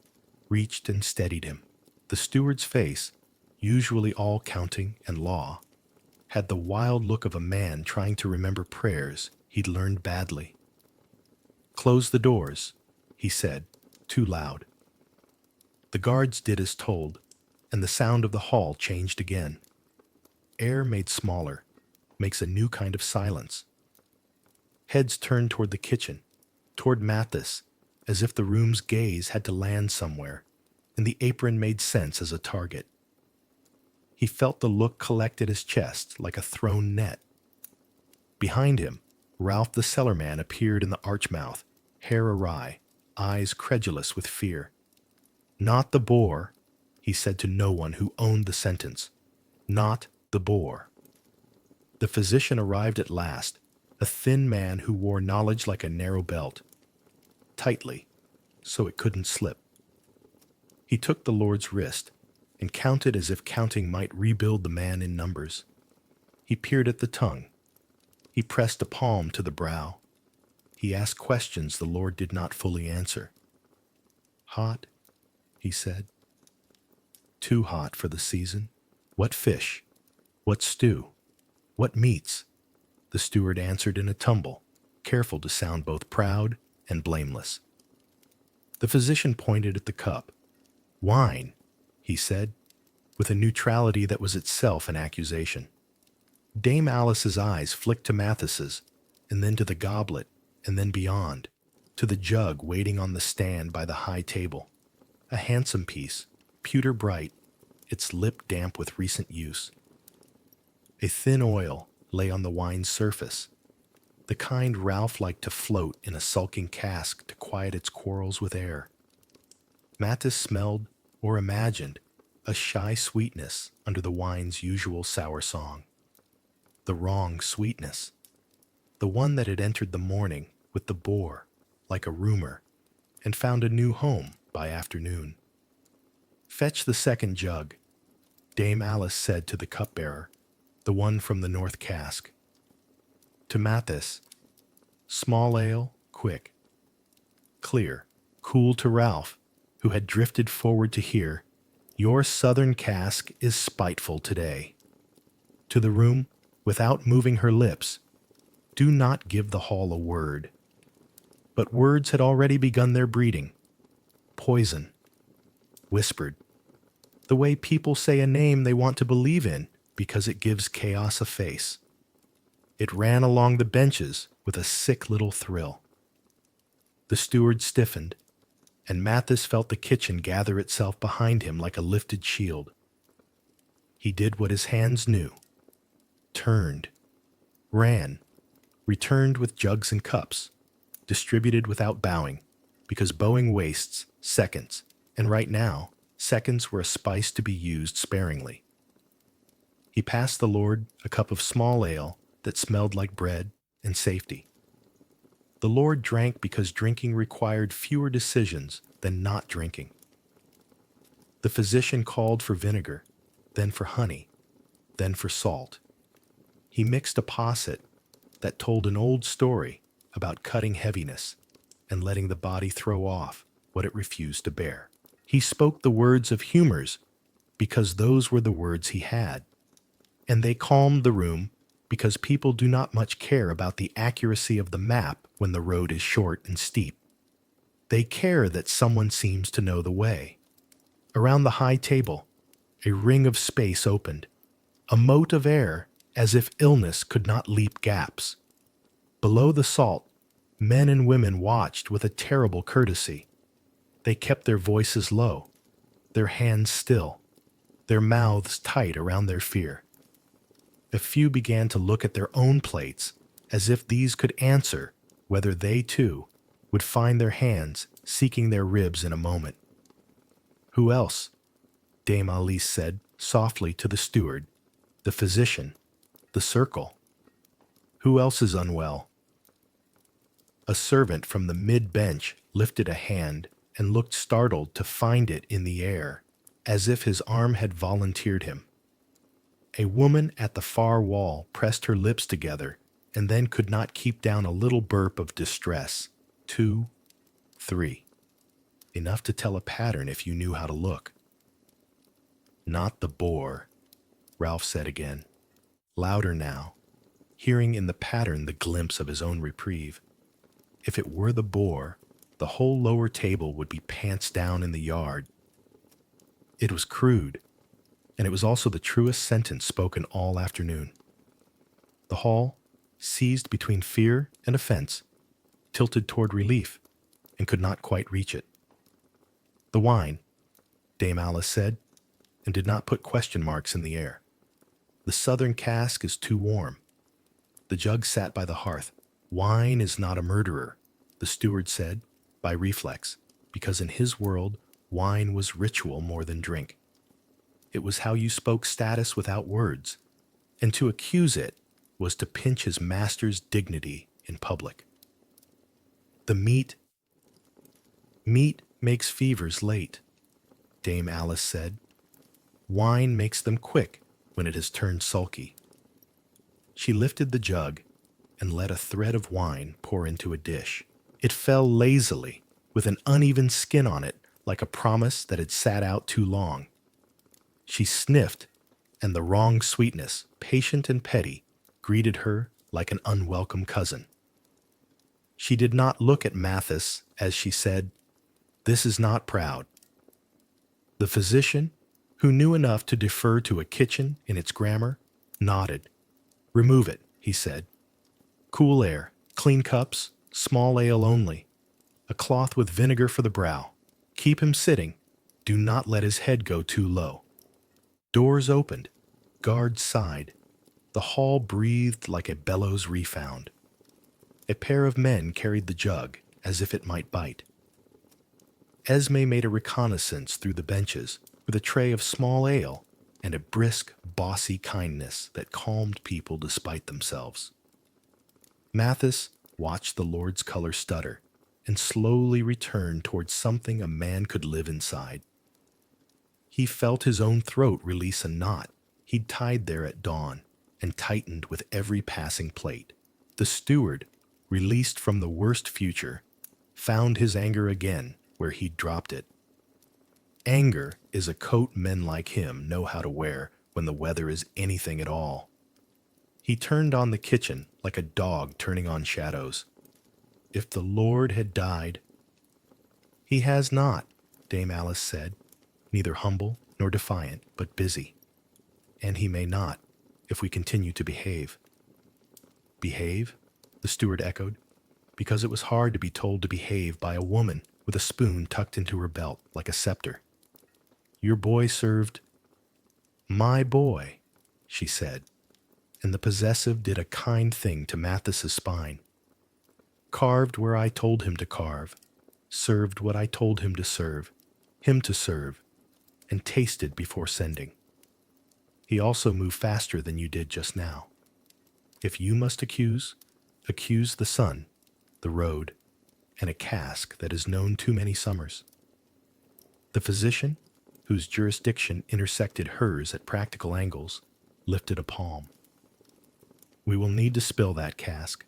reached and steadied him. The steward's face, usually all counting and law, had the wild look of a man trying to remember prayers he'd learned badly. "Close the doors," he said, too loud. The guards did as told, and the sound of the hall changed again. Air made smaller, makes a new kind of silence. Heads turned toward the kitchen, toward Mathis, as if the room's gaze had to land somewhere, and the apron made sense as a target. He felt the look collect at his chest like a thrown net. Behind him, Ralph the cellarman appeared in the archmouth, hair awry, eyes credulous with fear. "Not the boar," he said to no one who owned the sentence. "Not the boar." The physician arrived at last, a thin man who wore knowledge like a narrow belt, tightly, so it couldn't slip. He took the Lord's wrist and counted as if counting might rebuild the man in numbers. He peered at the tongue. He pressed a palm to the brow. He asked questions the Lord did not fully answer. "Hot?" he said. "Too hot for the season. What fish? What stew? What meats?" The steward answered in a tumble, careful to sound both proud and blameless. The physician pointed at the cup. "Wine," he said, with a neutrality that was itself an accusation. Dame Alice's eyes flicked to Mathis's, and then to the goblet, and then beyond, to the jug waiting on the stand by the high table. A handsome piece, pewter bright, its lip damp with recent use. A thin oil lay on the wine's surface, the kind Ralph liked to float in a sulking cask to quiet its quarrels with air. Mathis smelled, or imagined, a shy sweetness under the wine's usual sour song. The wrong sweetness. the one that had entered the morning with the boar, like a rumor, and found a new home by afternoon. "Fetch the second jug," Dame Alice said to the cupbearer, the one from the north cask. To Mathis, "Small ale, quick." Clear, cool to Ralph, who had drifted forward to hear, "Your southern cask is spiteful today." To the room, without moving her lips, "Do not give the hall a word." But words had already begun their breeding. Poison. Whispered. The way people say a name they want to believe in because it gives chaos a face. It ran along the benches with a sick little thrill. The steward stiffened, and Mathis felt the kitchen gather itself behind him like a lifted shield. He did what his hands knew. Turned. Ran. Returned with jugs and cups. Distributed without bowing, because bowing wastes seconds, and right now, seconds were a spice to be used sparingly. He passed the Lord a cup of small ale that smelled like bread and safety. The Lord drank because drinking required fewer decisions than not drinking. The physician called for vinegar, then for honey, then for salt. He mixed a posset that told an old story about cutting heaviness and letting the body throw off what it refused to bear. He spoke the words of humors because those were the words he had, and they calmed the room because people do not much care about the accuracy of the map when the road is short and steep. They care that someone seems to know the way. Around the high table, a ring of space opened, a moat of air as if illness could not leap gaps. Below the salt, men and women watched with a terrible courtesy. They kept their voices low, their hands still, their mouths tight around their fear. A few began to look at their own plates as if these could answer whether they, too, would find their hands seeking their ribs in a moment. "Who else?" Dame Alice said softly to the steward, the physician, the circle. "Who else is unwell?" A servant from the mid-bench lifted a hand and looked startled to find it in the air, as if his arm had volunteered him. A woman at the far wall pressed her lips together and then could not keep down a little burp of distress. 2, 3. Enough to tell a pattern if you knew how to look. "Not the boar," Ralph said again, louder now, hearing in the pattern the glimpse of his own reprieve. If it were the boar, the whole lower table would be pants down in the yard. It was crude, and it was also the truest sentence spoken all afternoon. The hall, seized between fear and offense, tilted toward relief, and could not quite reach it. "The wine," Dame Alice said, and did not put question marks in the air. "The southern cask is too warm." The jug sat by the hearth. "Wine is not a murderer," the steward said, by reflex, because in his world, wine was ritual more than drink. It was how you spoke status without words, and to accuse it was to pinch his master's dignity in public. "The meat makes fevers late," Dame Alice said. "Wine makes them quick when it has turned sulky." She lifted the jug and let a thread of wine pour into a dish. It fell lazily, with an uneven skin on it, like a promise that had sat out too long. She sniffed, and the wrong sweetness, patient and petty, greeted her like an unwelcome cousin. She did not look at Mathis as she said, "This is not proud." The physician, who knew enough to defer to a kitchen in its grammar, nodded. "Remove it," he said. "Cool air, clean cups, small ale only. A cloth with vinegar for the brow. Keep him sitting. Do not let his head go too low." Doors opened. Guards sighed. The hall breathed like a bellows refound. A pair of men carried the jug as if it might bite. Esme made a reconnaissance through the benches with a tray of small ale and a brisk, bossy kindness that calmed people despite themselves. Mathis watched the Lord's color stutter and slowly return towards something a man could live inside. He felt his own throat release a knot he'd tied there at dawn and tightened with every passing plate. The steward, released from the worst future, found his anger again where he'd dropped it. Anger is a coat men like him know how to wear when the weather is anything at all. He turned on the kitchen like a dog turning on shadows. If the Lord had died— "He has not," Dame Alice said, neither humble nor defiant, but busy. "And he may not, if we continue to behave." "Behave?" the steward echoed, because it was hard to be told to behave by a woman with a spoon tucked into her belt like a scepter. "Your boy served—" "My boy," she said, and the possessive did a kind thing to Mathis's spine. "Carved where I told him to carve, served what I told him to serve, and tasted before sending. He also moved faster than you did just now. If you must accuse the sun, the road, and a cask that has known too many summers." The physician, whose jurisdiction intersected hers at practical angles, lifted a palm. "We will need to spill that cask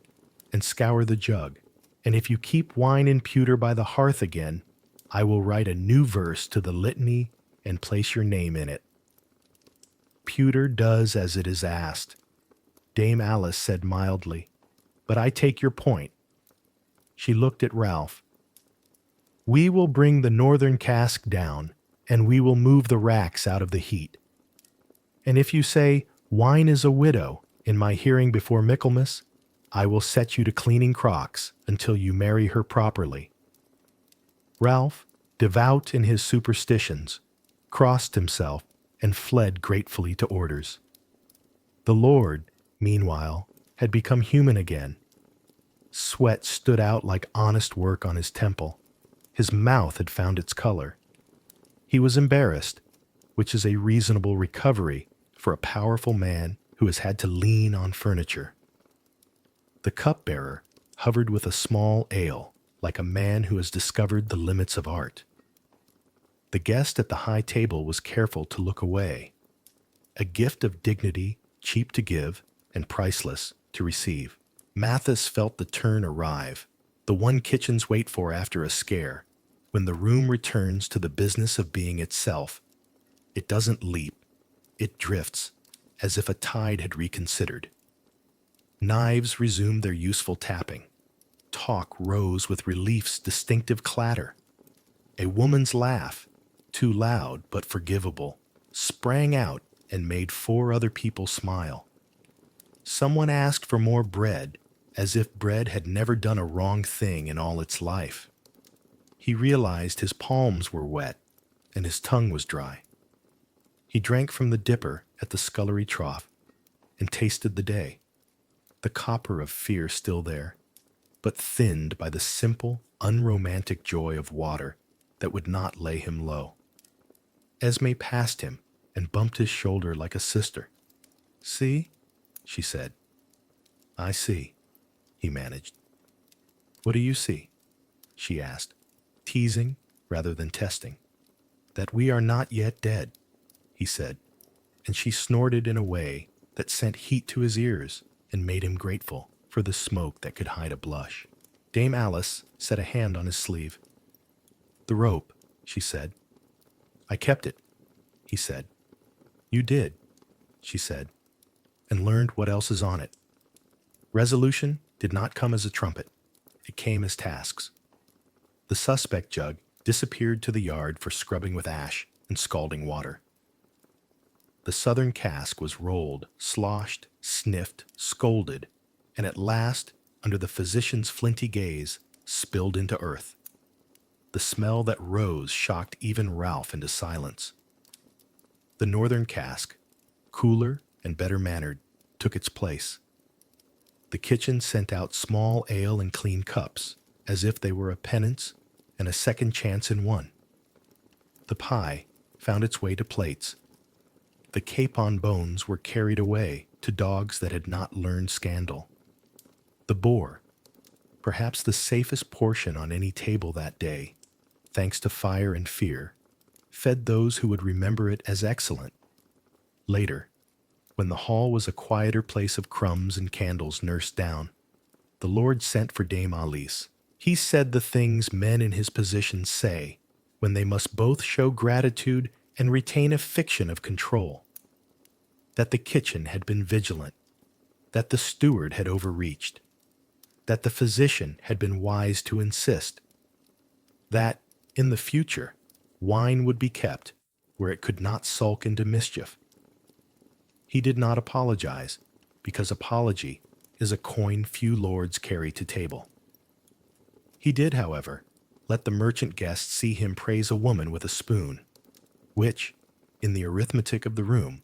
and scour the jug, and if you keep wine and pewter by the hearth again, I will write a new verse to the litany and place your name in it." "Pewter does as it is asked," Dame Alice said mildly, "but I take your point." She looked at Ralph. "We will bring the northern cask down, and we will move the racks out of the heat. And if you say, 'Wine is a widow,' in my hearing before Michaelmas, I will set you to cleaning crocks until you marry her properly." Ralph, devout in his superstitions, crossed himself and fled gratefully to orders. The Lord, meanwhile, had become human again. Sweat stood out like honest work on his temple. His mouth had found its color. He was embarrassed, which is a reasonable recovery for a powerful man who has had to lean on furniture. The cupbearer hovered with a small ale, like a man who has discovered the limits of art. The guest at the high table was careful to look away, a gift of dignity cheap to give and priceless to receive. Mathis felt the turn arrive, the one kitchens wait for after a scare. When the room returns to the business of being itself, it doesn't leap, it drifts, as if a tide had reconsidered. Knives resumed their useful tapping. Talk rose with relief's distinctive clatter. A woman's laugh, too loud but forgivable, sprang out and made 4 other people smile. Someone asked for more bread, as if bread had never done a wrong thing in all its life. He realized his palms were wet and his tongue was dry. He drank from the dipper at the scullery trough and tasted the day, the copper of fear still there, but thinned by the simple, unromantic joy of water that would not lay him low. Esme passed him and bumped his shoulder like a sister. "See?" she said. "I see," he managed. "What do you see?" she asked, teasing rather than testing. "That we are not yet dead," he said, and she snorted in a way that sent heat to his ears and made him grateful for the smoke that could hide a blush. Dame Alice set a hand on his sleeve. "The rope," she said. "I kept it," he said. "You did," she said, "and learned what else is on it." Resolution did not come as a trumpet. It came as tasks. The suspect jug disappeared to the yard for scrubbing with ash and scalding water. The southern cask was rolled, sloshed, sniffed, scolded, and at last, under the physician's flinty gaze, spilled into earth. The smell that rose shocked even Ralph into silence. The northern cask, cooler and better mannered, took its place. The kitchen sent out small ale and clean cups, as if they were a penance and a second chance in one. The pie found its way to plates. The capon bones were carried away to dogs that had not learned scandal. The boar, perhaps the safest portion on any table that day, thanks to fire and fear, fed those who would remember it as excellent. Later, when the hall was a quieter place of crumbs and candles nursed down, the Lord sent for Dame Alice. He said the things men in his position say when they must both show gratitude and retain a fiction of control. That the kitchen had been vigilant, that the steward had overreached, that the physician had been wise to insist, that, in the future, wine would be kept where it could not sulk into mischief. He did not apologize, because apology is a coin few lords carry to table. He did, however, let the merchant guests see him praise a woman with a spoon, which, in the arithmetic of the room,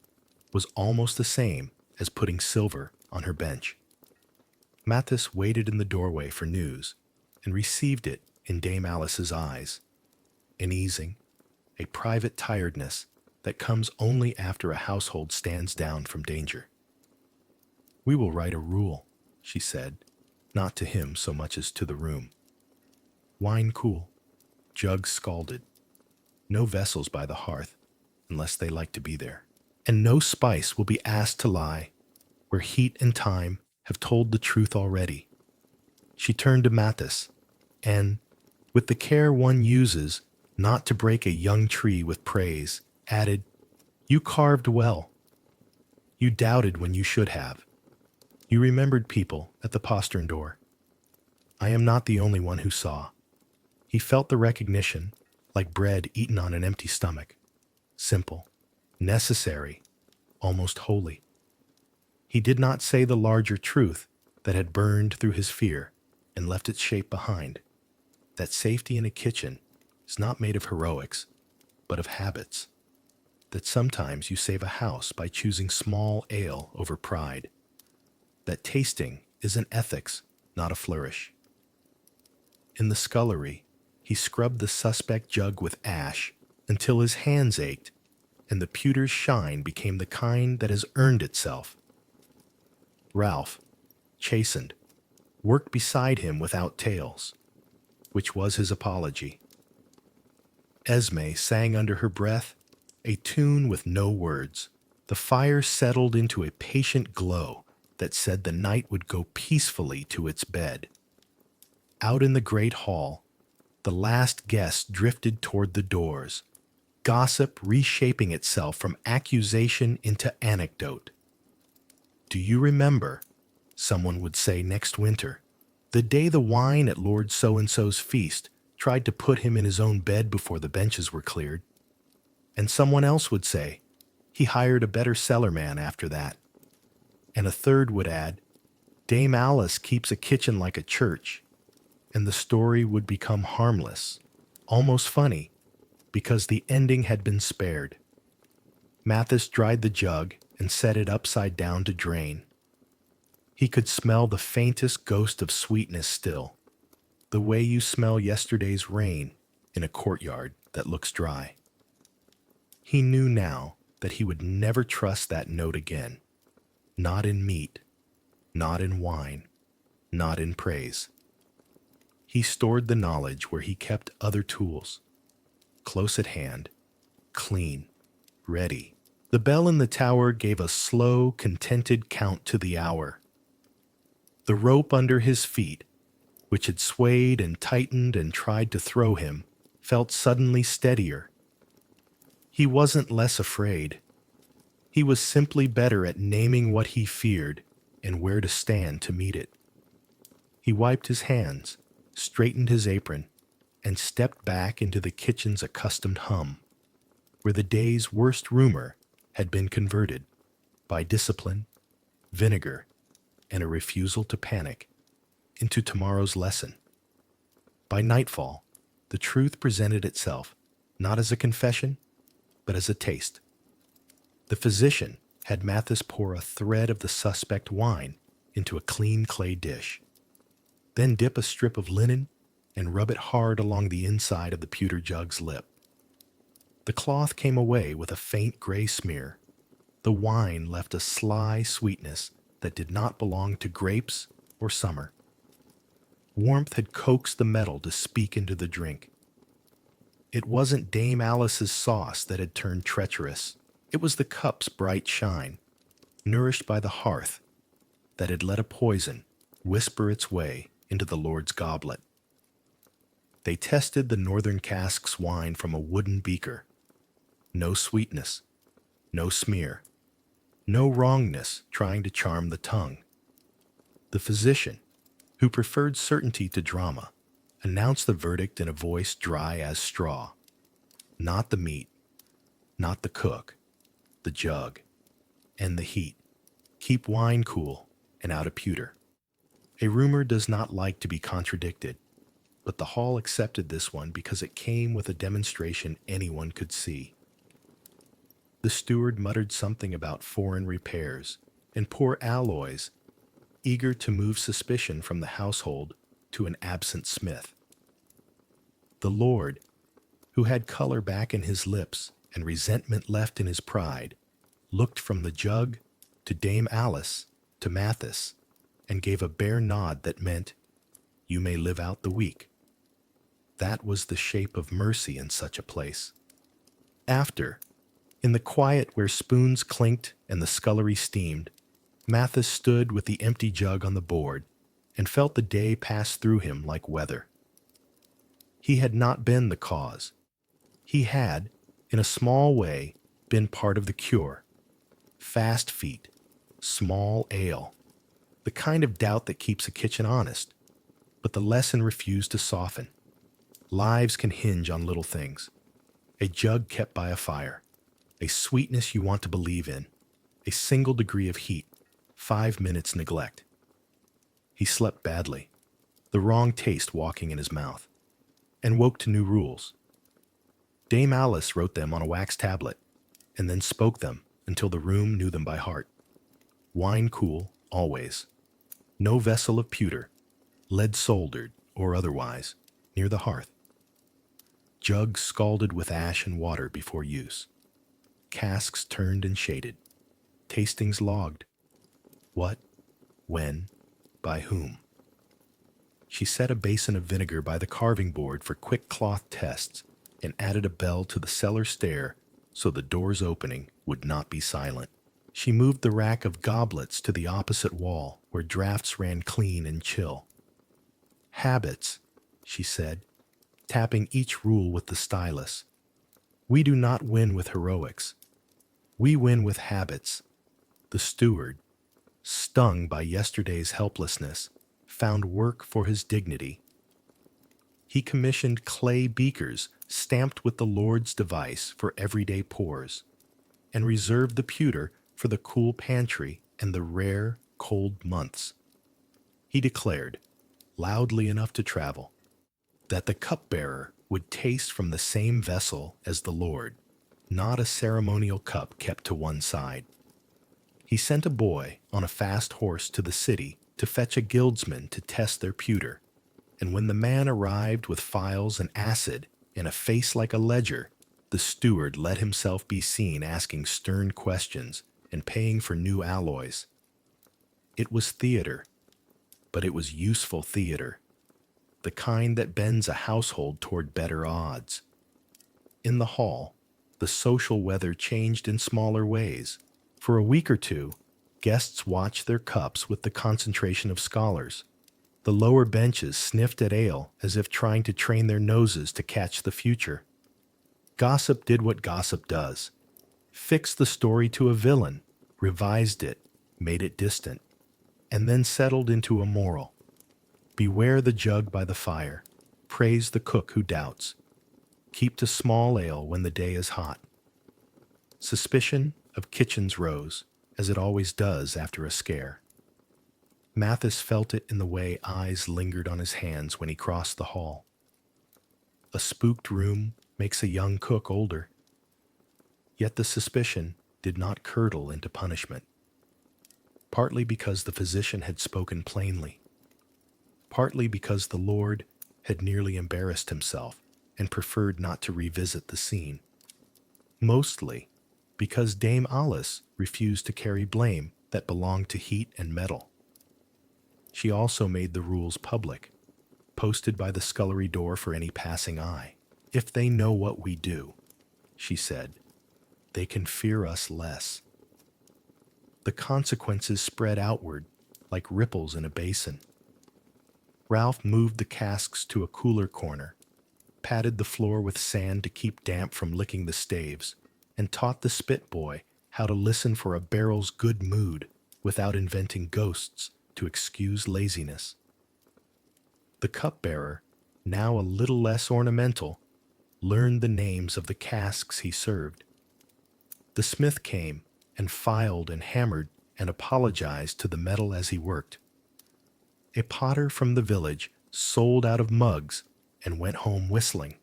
was almost the same as putting silver on her bench. Mathis waited in the doorway for news, and received it in Dame Alice's eyes, an easing, a private tiredness that comes only after a household stands down from danger. "We will write a rule," she said, not to him so much as to the room. "Wine cool, jugs scalded, no vessels by the hearth, unless they like to be there, and no spice will be asked to lie, where heat and time have told the truth already." She turned to Mathis, and, with the care one uses not to break a young tree with praise, added, "You carved well. You doubted when you should have. You remembered people at the postern door. I am not the only one who saw." He felt the recognition, like bread eaten on an empty stomach. Simple, necessary, almost holy. He did not say the larger truth that had burned through his fear and left its shape behind, that safety in a kitchen is not made of heroics, but of habits, that sometimes you save a house by choosing small ale over pride, that tasting is an ethics, not a flourish. In the scullery, he scrubbed the suspect jug with ash until his hands ached, and the pewter's shine became the kind that has earned itself. Ralph, chastened, worked beside him without tails, which was his apology. Esme sang under her breath, a tune with no words. The fire settled into a patient glow that said the night would go peacefully to its bed. Out in the great hall, the last guests drifted toward the doors, gossip reshaping itself from accusation into anecdote. "Do you remember," someone would say next winter, "the day the wine at Lord So-and-so's feast tried to put him in his own bed before the benches were cleared?" And someone else would say, "He hired a better cellarman after that." And a third would add, "Dame Alice keeps a kitchen like a church," and the story would become harmless, almost funny, because the ending had been spared. Mathis dried the jug and set it upside down to drain. He could smell the faintest ghost of sweetness still, the way you smell yesterday's rain in a courtyard that looks dry. He knew now that he would never trust that note again, not in meat, not in wine, not in praise. He stored the knowledge where he kept other tools, close at hand, clean, ready. The bell in the tower gave a slow, contented count to the hour. The rope under his feet, which had swayed and tightened and tried to throw him, felt suddenly steadier. He wasn't less afraid. He was simply better at naming what he feared and where to stand to meet it. He wiped his hands, straightened his apron, and stepped back into the kitchen's accustomed hum, where the day's worst rumor had been converted by discipline, vinegar, and a refusal to panic into tomorrow's lesson. By nightfall, the truth presented itself not as a confession, but as a taste. The physician had Mathis pour a thread of the suspect wine into a clean clay dish, then dip a strip of linen and rub it hard along the inside of the pewter jug's lip. The cloth came away with a faint gray smear. The wine left a sly sweetness that did not belong to grapes or summer. Warmth had coaxed the metal to speak into the drink. It wasn't Dame Alice's sauce that had turned treacherous. It was the cup's bright shine, nourished by the hearth, that had let a poison whisper its way into the Lord's goblet. They tested the northern cask's wine from a wooden beaker. No sweetness, no smear, no wrongness trying to charm the tongue. The physician, who preferred certainty to drama, announced the verdict in a voice dry as straw. Not the meat, not the cook, the jug, and the heat. Keep wine cool and out of pewter. A rumor does not like to be contradicted, but the hall accepted this one because it came with a demonstration anyone could see. The steward muttered something about foreign repairs and poor alloys, eager to move suspicion from the household to an absent smith. The Lord, who had color back in his lips and resentment left in his pride, looked from the jug to Dame Alice to Mathis and gave a bare nod that meant, "You may live out the week." That was the shape of mercy in such a place. After, in the quiet where spoons clinked and the scullery steamed, Mathis stood with the empty jug on the board and felt the day pass through him like weather. He had not been the cause. He had, in a small way, been part of the cure. Fast feet, small ale, the kind of doubt that keeps a kitchen honest, but the lesson refused to soften. Lives can hinge on little things. A jug kept by a fire, a sweetness you want to believe in, a single degree of heat, 5 minutes neglect. He slept badly, the wrong taste walking in his mouth, and woke to new rules. Dame Alice wrote them on a wax tablet, and then spoke them until the room knew them by heart. Wine cool, always. No vessel of pewter, lead soldered or otherwise, near the hearth. Jug scalded with ash and water before use. Casks turned and shaded. Tastings logged. What, when, by whom. She set a basin of vinegar by the carving board for quick cloth tests and added a bell to the cellar stair so the door's opening would not be silent. She moved the rack of goblets to the opposite wall where drafts ran clean and chill. Habits, she said, tapping each rule with the stylus. We do not win with heroics. We win with habits. The steward, stung by yesterday's helplessness, found work for his dignity. He commissioned clay beakers stamped with the Lord's device for everyday pours, and reserved the pewter for the cool pantry and the rare, cold months. He declared, loudly enough to travel, that the cupbearer would taste from the same vessel as the Lord, not a ceremonial cup kept to one side. He sent a boy on a fast horse to the city to fetch a guildsman to test their pewter, and when the man arrived with phials and acid and a face like a ledger, the steward let himself be seen asking stern questions and paying for new alloys. It was theater, but it was useful theater, the kind that bends a household toward better odds. In the hall, the social weather changed in smaller ways. For a week or two, guests watched their cups with the concentration of scholars. The lower benches sniffed at ale as if trying to train their noses to catch the future. Gossip did what gossip does. Fixed the story to a villain, revised it, made it distant, and then settled into a moral. Beware the jug by the fire. Praise the cook who doubts. Keep to small ale when the day is hot. Suspicion of kitchens rose, as it always does after a scare. Mathis felt it in the way eyes lingered on his hands when he crossed the hall. A spooked room makes a young cook older. Yet the suspicion did not curdle into punishment, partly because the physician had spoken plainly, partly because the Lord had nearly embarrassed himself and preferred not to revisit the scene, mostly because Dame Alice refused to carry blame that belonged to heat and metal. She also made the rules public, posted by the scullery door for any passing eye. If they know what we do, she said, they can fear us less. The consequences spread outward like ripples in a basin. Ralph moved the casks to a cooler corner, patted the floor with sand to keep damp from licking the staves, and taught the spit boy how to listen for a barrel's good mood without inventing ghosts to excuse laziness. The cupbearer, now a little less ornamental, learned the names of the casks he served. The smith came and filed and hammered and apologized to the metal as he worked. A potter from the village sold out of mugs and went home whistling.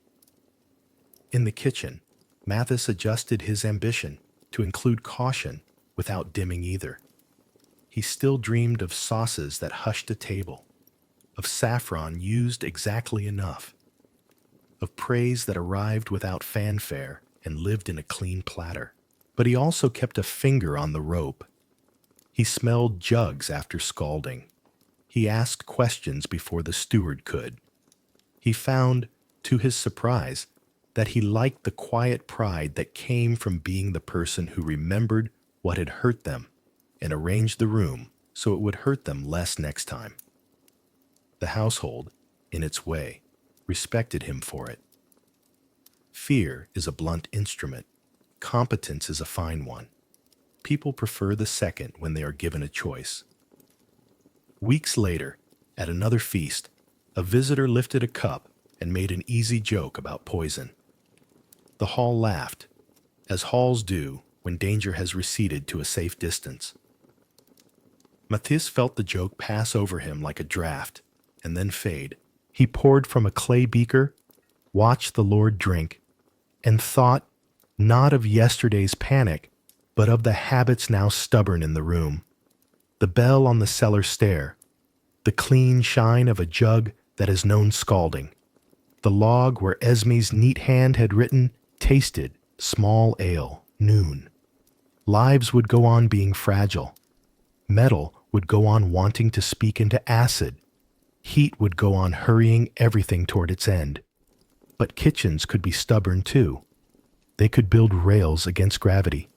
In the kitchen, Mathis adjusted his ambition to include caution without dimming either. He still dreamed of sauces that hushed a table, of saffron used exactly enough, of praise that arrived without fanfare and lived in a clean platter. But he also kept a finger on the rope. He smelled jugs after scalding. He asked questions before the steward could. He found, to his surprise, that he liked the quiet pride that came from being the person who remembered what had hurt them and arranged the room so it would hurt them less next time. The household, in its way, respected him for it. Fear is a blunt instrument. Competence is a fine one. People prefer the second when they are given a choice. Weeks later, at another feast, a visitor lifted a cup and made an easy joke about poison. The hall laughed, as halls do when danger has receded to a safe distance. Mathis felt the joke pass over him like a draught and then fade. He poured from a clay beaker, watched the Lord drink, and thought not of yesterday's panic, but of the habits now stubborn in the room. The bell on the cellar stair, the clean shine of a jug that has known scalding, the log where Esme's neat hand had written, tasted, small ale, noon. Lives would go on being fragile. Metal would go on wanting to speak into acid. Heat would go on hurrying everything toward its end. But kitchens could be stubborn too. They could build rails against gravity.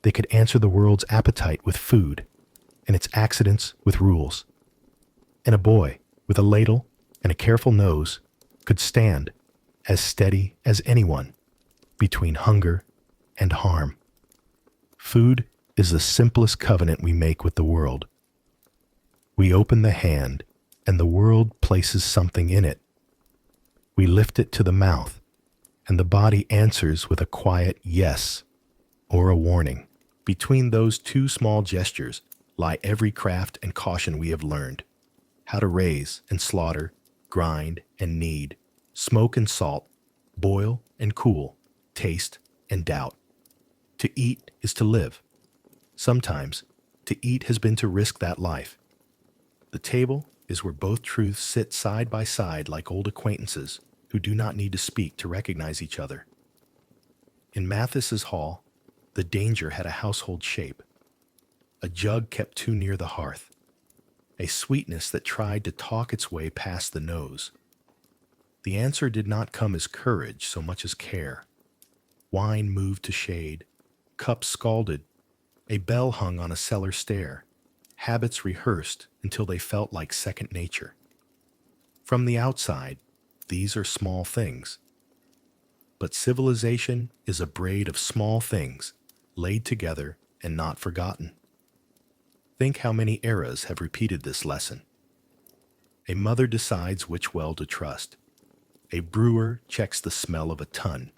They could answer the world's appetite with food, and its accidents with rules. And a boy, with a ladle and a careful nose, could stand, as steady as anyone, between hunger and harm. Food is the simplest covenant we make with the world. We open the hand, and the world places something in it. We lift it to the mouth, and the body answers with a quiet yes or a warning. Between those two small gestures lie every craft and caution we have learned. How to raise and slaughter, grind and knead, smoke and salt, boil and cool, taste and doubt. To eat is to live. Sometimes, to eat has been to risk that life. The table is where both truths sit side by side like old acquaintances who do not need to speak to recognize each other. In Mathis's hall, the danger had a household shape. A jug kept too near the hearth. A sweetness that tried to talk its way past the nose. The answer did not come as courage so much as care. Wine moved to shade. Cups scalded. A bell hung on a cellar stair. Habits rehearsed until they felt like second nature. From the outside, these are small things. But civilization is a braid of small things laid together and not forgotten. Think how many eras have repeated this lesson. A mother decides which well to trust. A brewer checks the smell of a tun.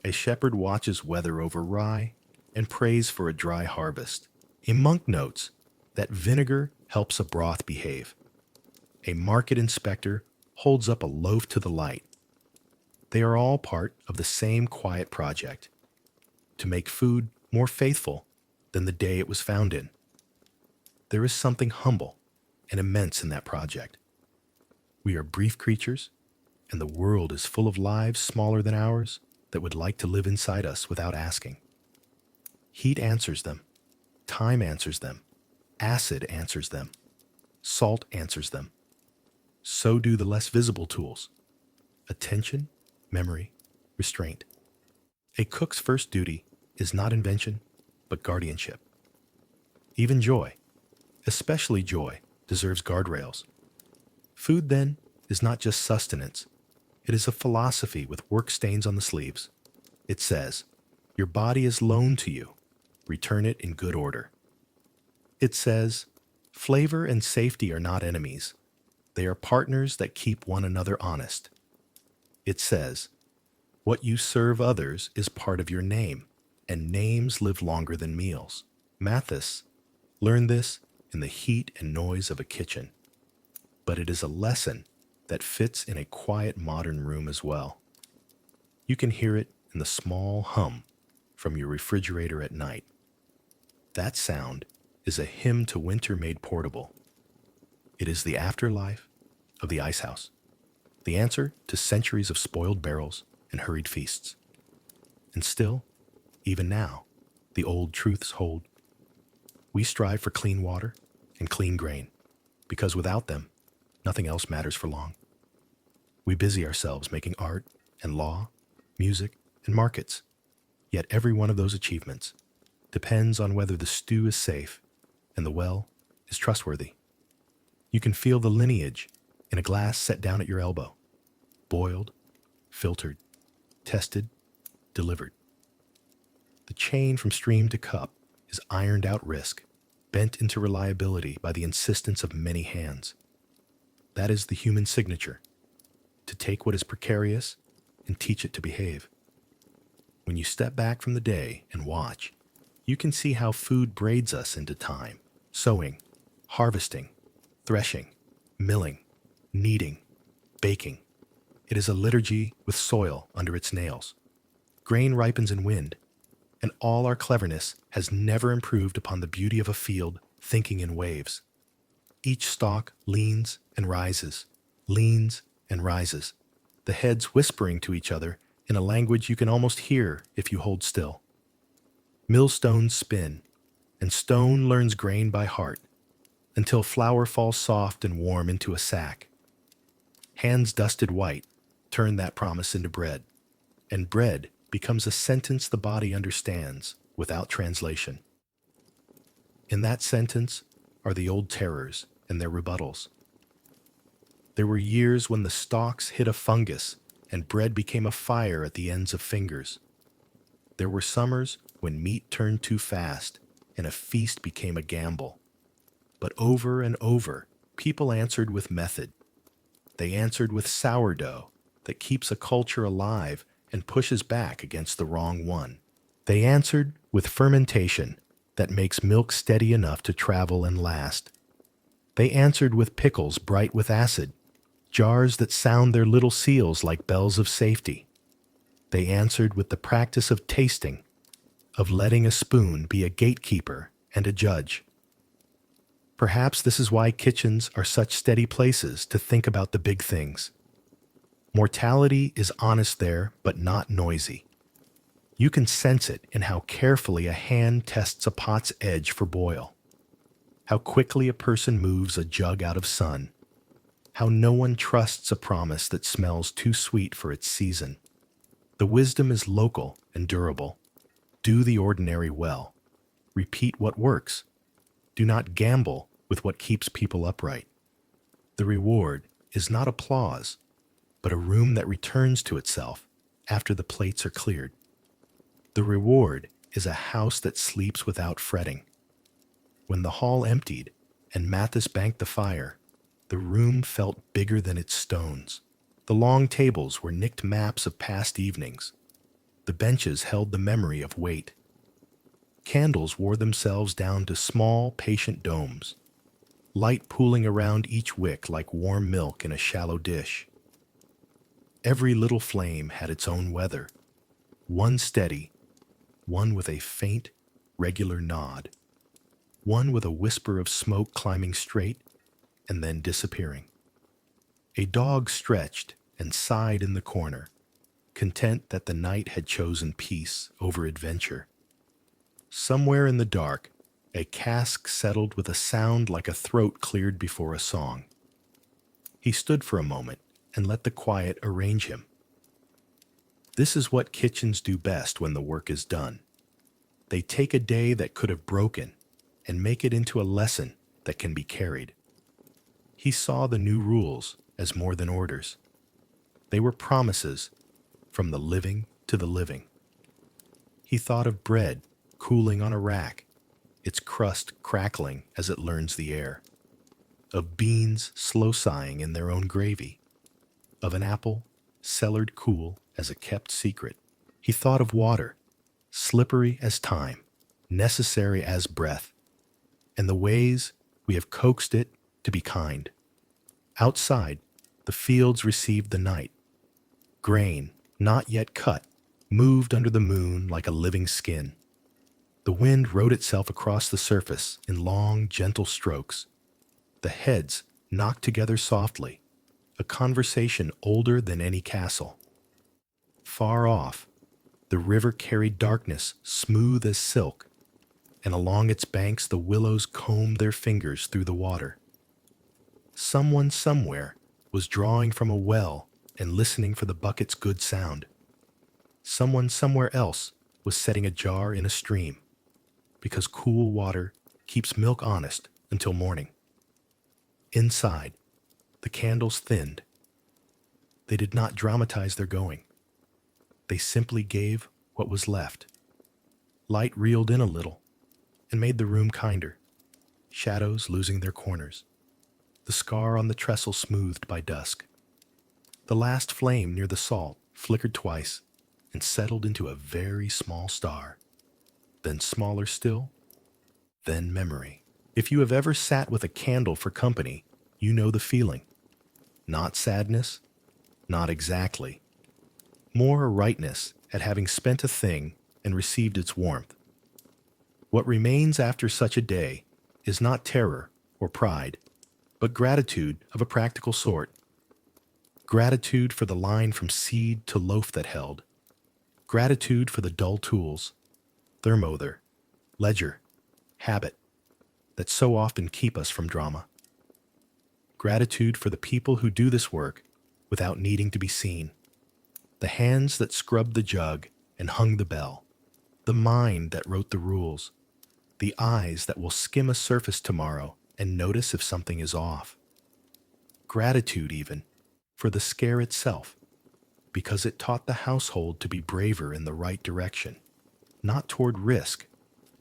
A shepherd watches weather over rye and prays for a dry harvest. A monk notes that vinegar helps a broth behave. A market inspector holds up a loaf to the light. They are all part of the same quiet project, to make food more faithful than the day it was found in. There is something humble and immense in that project. We are brief creatures, and the world is full of lives smaller than ours that would like to live inside us without asking. Heat answers them. Time answers them. Acid answers them. Salt answers them. So do the less visible tools: attention, memory, restraint. A cook's first duty is not invention, but guardianship. Even joy, especially joy, deserves guardrails. Food, then, is not just sustenance. It is a philosophy with work stains on the sleeves. It says, your body is loaned to you. Return it in good order. It says, flavor and safety are not enemies. They are partners that keep one another honest. It says, what you serve others is part of your name, and names live longer than meals. Mathis learned this in the heat and noise of a kitchen. But it is a lesson that fits in a quiet modern room as well. You can hear it in the small hum from your refrigerator at night. That sound is a hymn to winter made portable. It is the afterlife of the ice house, the answer to centuries of spoiled barrels and hurried feasts. And still, even now, the old truths hold. We strive for clean water and clean grain, because without them, nothing else matters for long. We busy ourselves making art and law, music, and markets. Yet every one of those achievements depends on whether the stew is safe and the well is trustworthy. You can feel the lineage in a glass set down at your elbow. Boiled, filtered, tested, delivered. The chain from stream to cup is ironed out risk, bent into reliability by the insistence of many hands. That is the human signature, to take what is precarious and teach it to behave. When you step back from the day and watch, you can see how food braids us into time: sowing, harvesting, threshing, milling, kneading, baking. It is a liturgy with soil under its nails. Grain ripens in wind, and all our cleverness has never improved upon the beauty of a field thinking in waves. Each stalk leans and rises, the heads whispering to each other in a language you can almost hear if you hold still. Millstones spin, and stone learns grain by heart, until flour falls soft and warm into a sack. Hands dusted white turn that promise into bread, and bread becomes a sentence the body understands without translation. In that sentence are the old terrors and their rebuttals. There were years when the stalks hit a fungus and bread became a fire at the ends of fingers. There were summers when meat turned too fast and a feast became a gamble. But over and over, people answered with method. They answered with sourdough that keeps a culture alive and pushes back against the wrong one. They answered with fermentation that makes milk steady enough to travel and last. They answered with pickles bright with acid, jars that sound their little seals like bells of safety. They answered with the practice of tasting, of letting a spoon be a gatekeeper and a judge. Perhaps this is why kitchens are such steady places to think about the big things. Mortality is honest there, but not noisy. You can sense it in how carefully a hand tests a pot's edge for boil, how quickly a person moves a jug out of sun, how no one trusts a promise that smells too sweet for its season. The wisdom is local and durable. Do the ordinary well. Repeat what works. Do not gamble with what keeps people upright. The reward is not applause, but a room that returns to itself after the plates are cleared. The reward is a house that sleeps without fretting. When the hall emptied and Mathis banked the fire, the room felt bigger than its stones. The long tables were nicked maps of past evenings. The benches held the memory of weight. Candles wore themselves down to small, patient domes, light pooling around each wick like warm milk in a shallow dish. Every little flame had its own weather, one steady, one with a faint, regular nod, one with a whisper of smoke climbing straight and then disappearing. A dog stretched and sighed in the corner, content that the night had chosen peace over adventure. Somewhere in the dark, A cask settled with a sound like a throat cleared before a song. He stood for a moment and let the quiet arrange him. This is what kitchens do best when the work is done. They take a day that could have broken and make it into a lesson that can be carried. He saw the new rules as more than orders. They were promises from the living to the living. He thought of bread cooling on a rack, its crust crackling as it learns the air, of beans slow sighing in their own gravy, of an apple cellared cool as a kept secret. He thought of water, slippery as time, necessary as breath, and the ways we have coaxed it to be kind. Outside, the fields received the night. Grain, not yet cut, moved under the moon like a living skin. The wind rode itself across the surface in long, gentle strokes. The heads knocked together softly, a conversation older than any castle. Far off, the river carried darkness smooth as silk, and along its banks the willows combed their fingers through the water. Someone somewhere was drawing from a well and listening for the bucket's good sound. Someone somewhere else was setting a jar in a stream, because cool water keeps milk honest until morning. Inside, the candles thinned. They did not dramatize their going. They simply gave what was left. Light reeled in a little and made the room kinder, shadows losing their corners, the scar on the trestle smoothed by dusk. The last flame near the salt flickered twice and settled into a very small star, then smaller still, then memory. If you have ever sat with a candle for company, you know the feeling. Not sadness, not exactly. More a rightness at having spent a thing and received its warmth. What remains after such a day is not terror or pride, but gratitude of a practical sort. Gratitude for the line from seed to loaf that held. Gratitude for the dull tools, thermometer, ledger, habit, that so often keep us from drama. Gratitude for the people who do this work without needing to be seen. The hands that scrubbed the jug and hung the bell. The mind that wrote the rules. The eyes that will skim a surface tomorrow and notice if something is off. Gratitude even for the scare itself, because it taught the household to be braver in the right direction, not toward risk,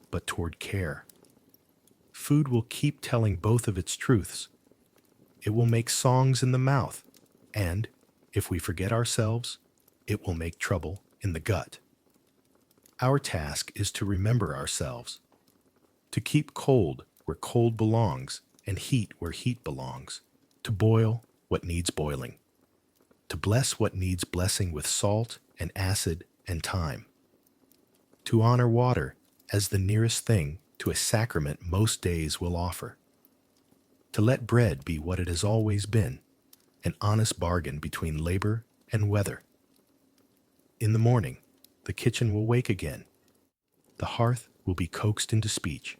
but toward care. Food will keep telling both of its truths. It will make songs in the mouth, and, if we forget ourselves, it will make trouble in the gut. Our task is to remember ourselves, to keep cold where cold belongs and heat where heat belongs, to boil what needs boiling, to bless what needs blessing with salt and acid and thyme, to honor water as the nearest thing to a sacrament most days will offer, to let bread be what it has always been, an honest bargain between labor and weather. In the morning, the kitchen will wake again. The hearth will be coaxed into speech.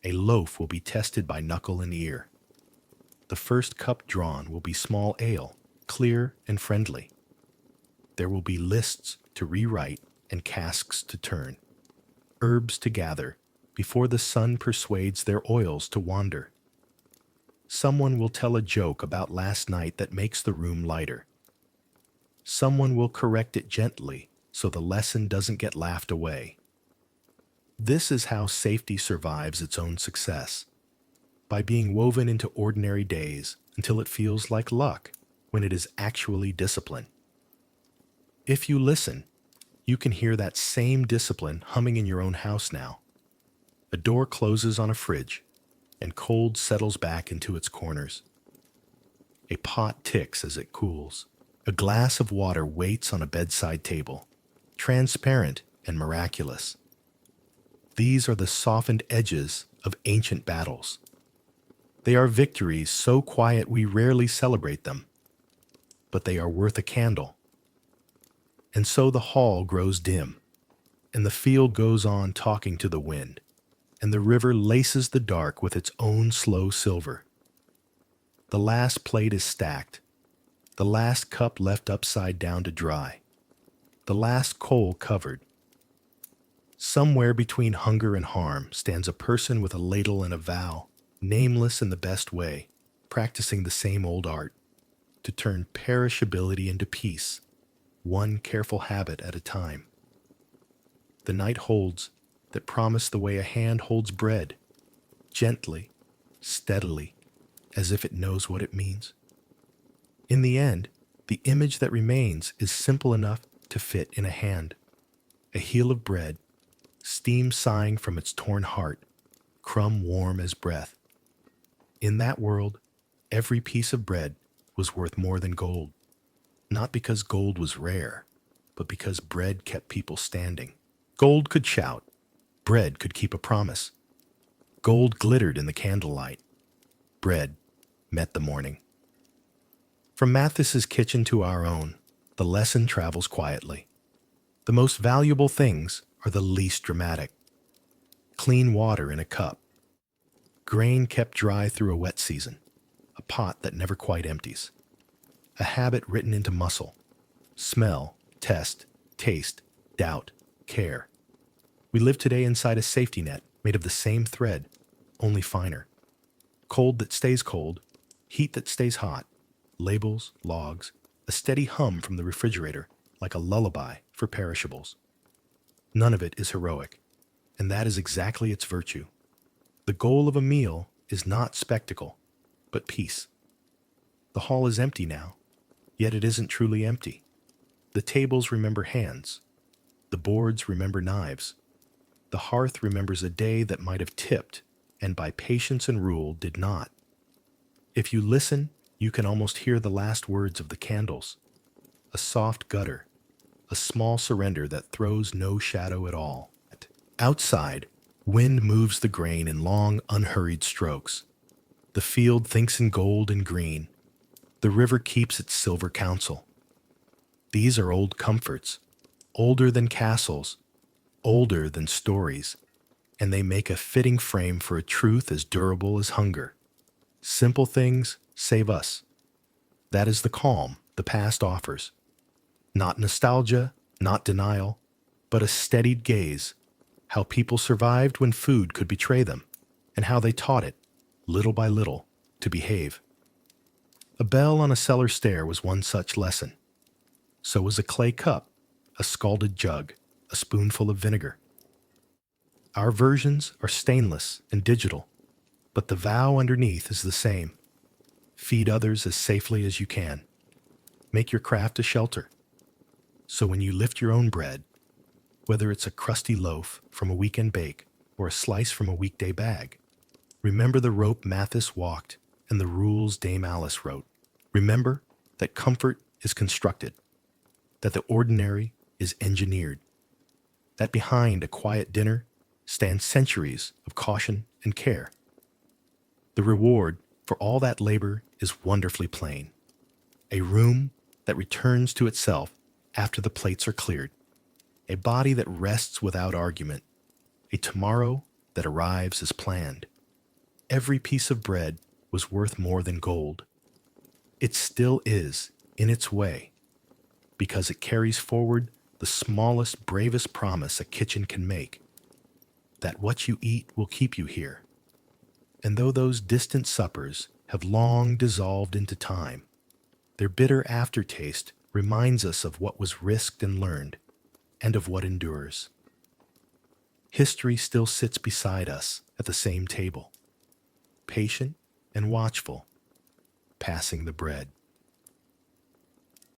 A loaf will be tested by knuckle and ear. The first cup drawn will be small ale, clear and friendly. There will be lists to rewrite and casks to turn, herbs to gather before the sun persuades their oils to wander. Someone will tell a joke about last night that makes the room lighter. Someone will correct it gently so the lesson doesn't get laughed away. This is how safety survives its own success, by being woven into ordinary days until it feels like luck when it is actually discipline. If you listen, you can hear that same discipline humming in your own house now. A door closes on a fridge, and cold settles back into its corners. A pot ticks as it cools. A glass of water waits on a bedside table, transparent and miraculous. These are the softened edges of ancient battles. They are victories so quiet we rarely celebrate them, but they are worth a candle. And so the hall grows dim, and the field goes on talking to the wind, and the river laces the dark with its own slow silver. The last plate is stacked, the last cup left upside down to dry, the last coal covered. Somewhere between hunger and harm stands a person with a ladle and a vow, nameless in the best way, practicing the same old art, to turn perishability into peace, one careful habit at a time. The night holds that promise the way a hand holds bread, gently, steadily, as if it knows what it means. In the end, the image that remains is simple enough to fit in a hand. A heel of bread, steam sighing from its torn heart, crumb warm as breath. In that world, every piece of bread was worth more than gold, not because gold was rare, but because bread kept people standing. Gold could shout, bread could keep a promise. Gold glittered in the candlelight. Bread met the morning. From Mathis's kitchen to our own, the lesson travels quietly. The most valuable things are the least dramatic. Clean water in a cup. Grain kept dry through a wet season. A pot that never quite empties. A habit written into muscle. Smell, test, taste, doubt, care. We live today inside a safety net made of the same thread, only finer. Cold that stays cold, heat that stays hot, labels, logs, a steady hum from the refrigerator like a lullaby for perishables. None of it is heroic, and that is exactly its virtue. The goal of a meal is not spectacle, but peace. The hall is empty now, yet it isn't truly empty. The tables remember hands. The boards remember knives. The hearth remembers a day that might have tipped, and by patience and rule did not. If you listen, you can almost hear the last words of the candles. A soft gutter, a small surrender that throws no shadow at all. Outside, wind moves the grain in long, unhurried strokes. The field thinks in gold and green. The river keeps its silver counsel. These are old comforts, older than castles, older than stories, and they make a fitting frame for a truth as durable as hunger. Simple things save us. That is the calm the past offers. Not nostalgia, not denial, but a steadied gaze, how people survived when food could betray them, and how they taught it, little by little, to behave. A bell on a cellar stair was one such lesson. So was a clay cup, a scalded jug, a spoonful of vinegar. Our versions are stainless and digital, but the vow underneath is the same. Feed others as safely as you can. Make your craft a shelter. So when you lift your own bread, whether it's a crusty loaf from a weekend bake or a slice from a weekday bag, remember the rope Mathis walked and the rules Dame Alice wrote. Remember that comfort is constructed, that the ordinary is engineered, that behind a quiet dinner stand centuries of caution and care. The reward for all that labor is wonderfully plain. A room that returns to itself after the plates are cleared. A body that rests without argument. A tomorrow that arrives as planned. Every piece of bread was worth more than gold. It still is, in its way, because it carries forward the smallest, bravest promise a kitchen can make, that what you eat will keep you here. And though those distant suppers have long dissolved into time, their bitter aftertaste reminds us of what was risked and learned, and of what endures. History still sits beside us at the same table, patient and watchful, passing the bread.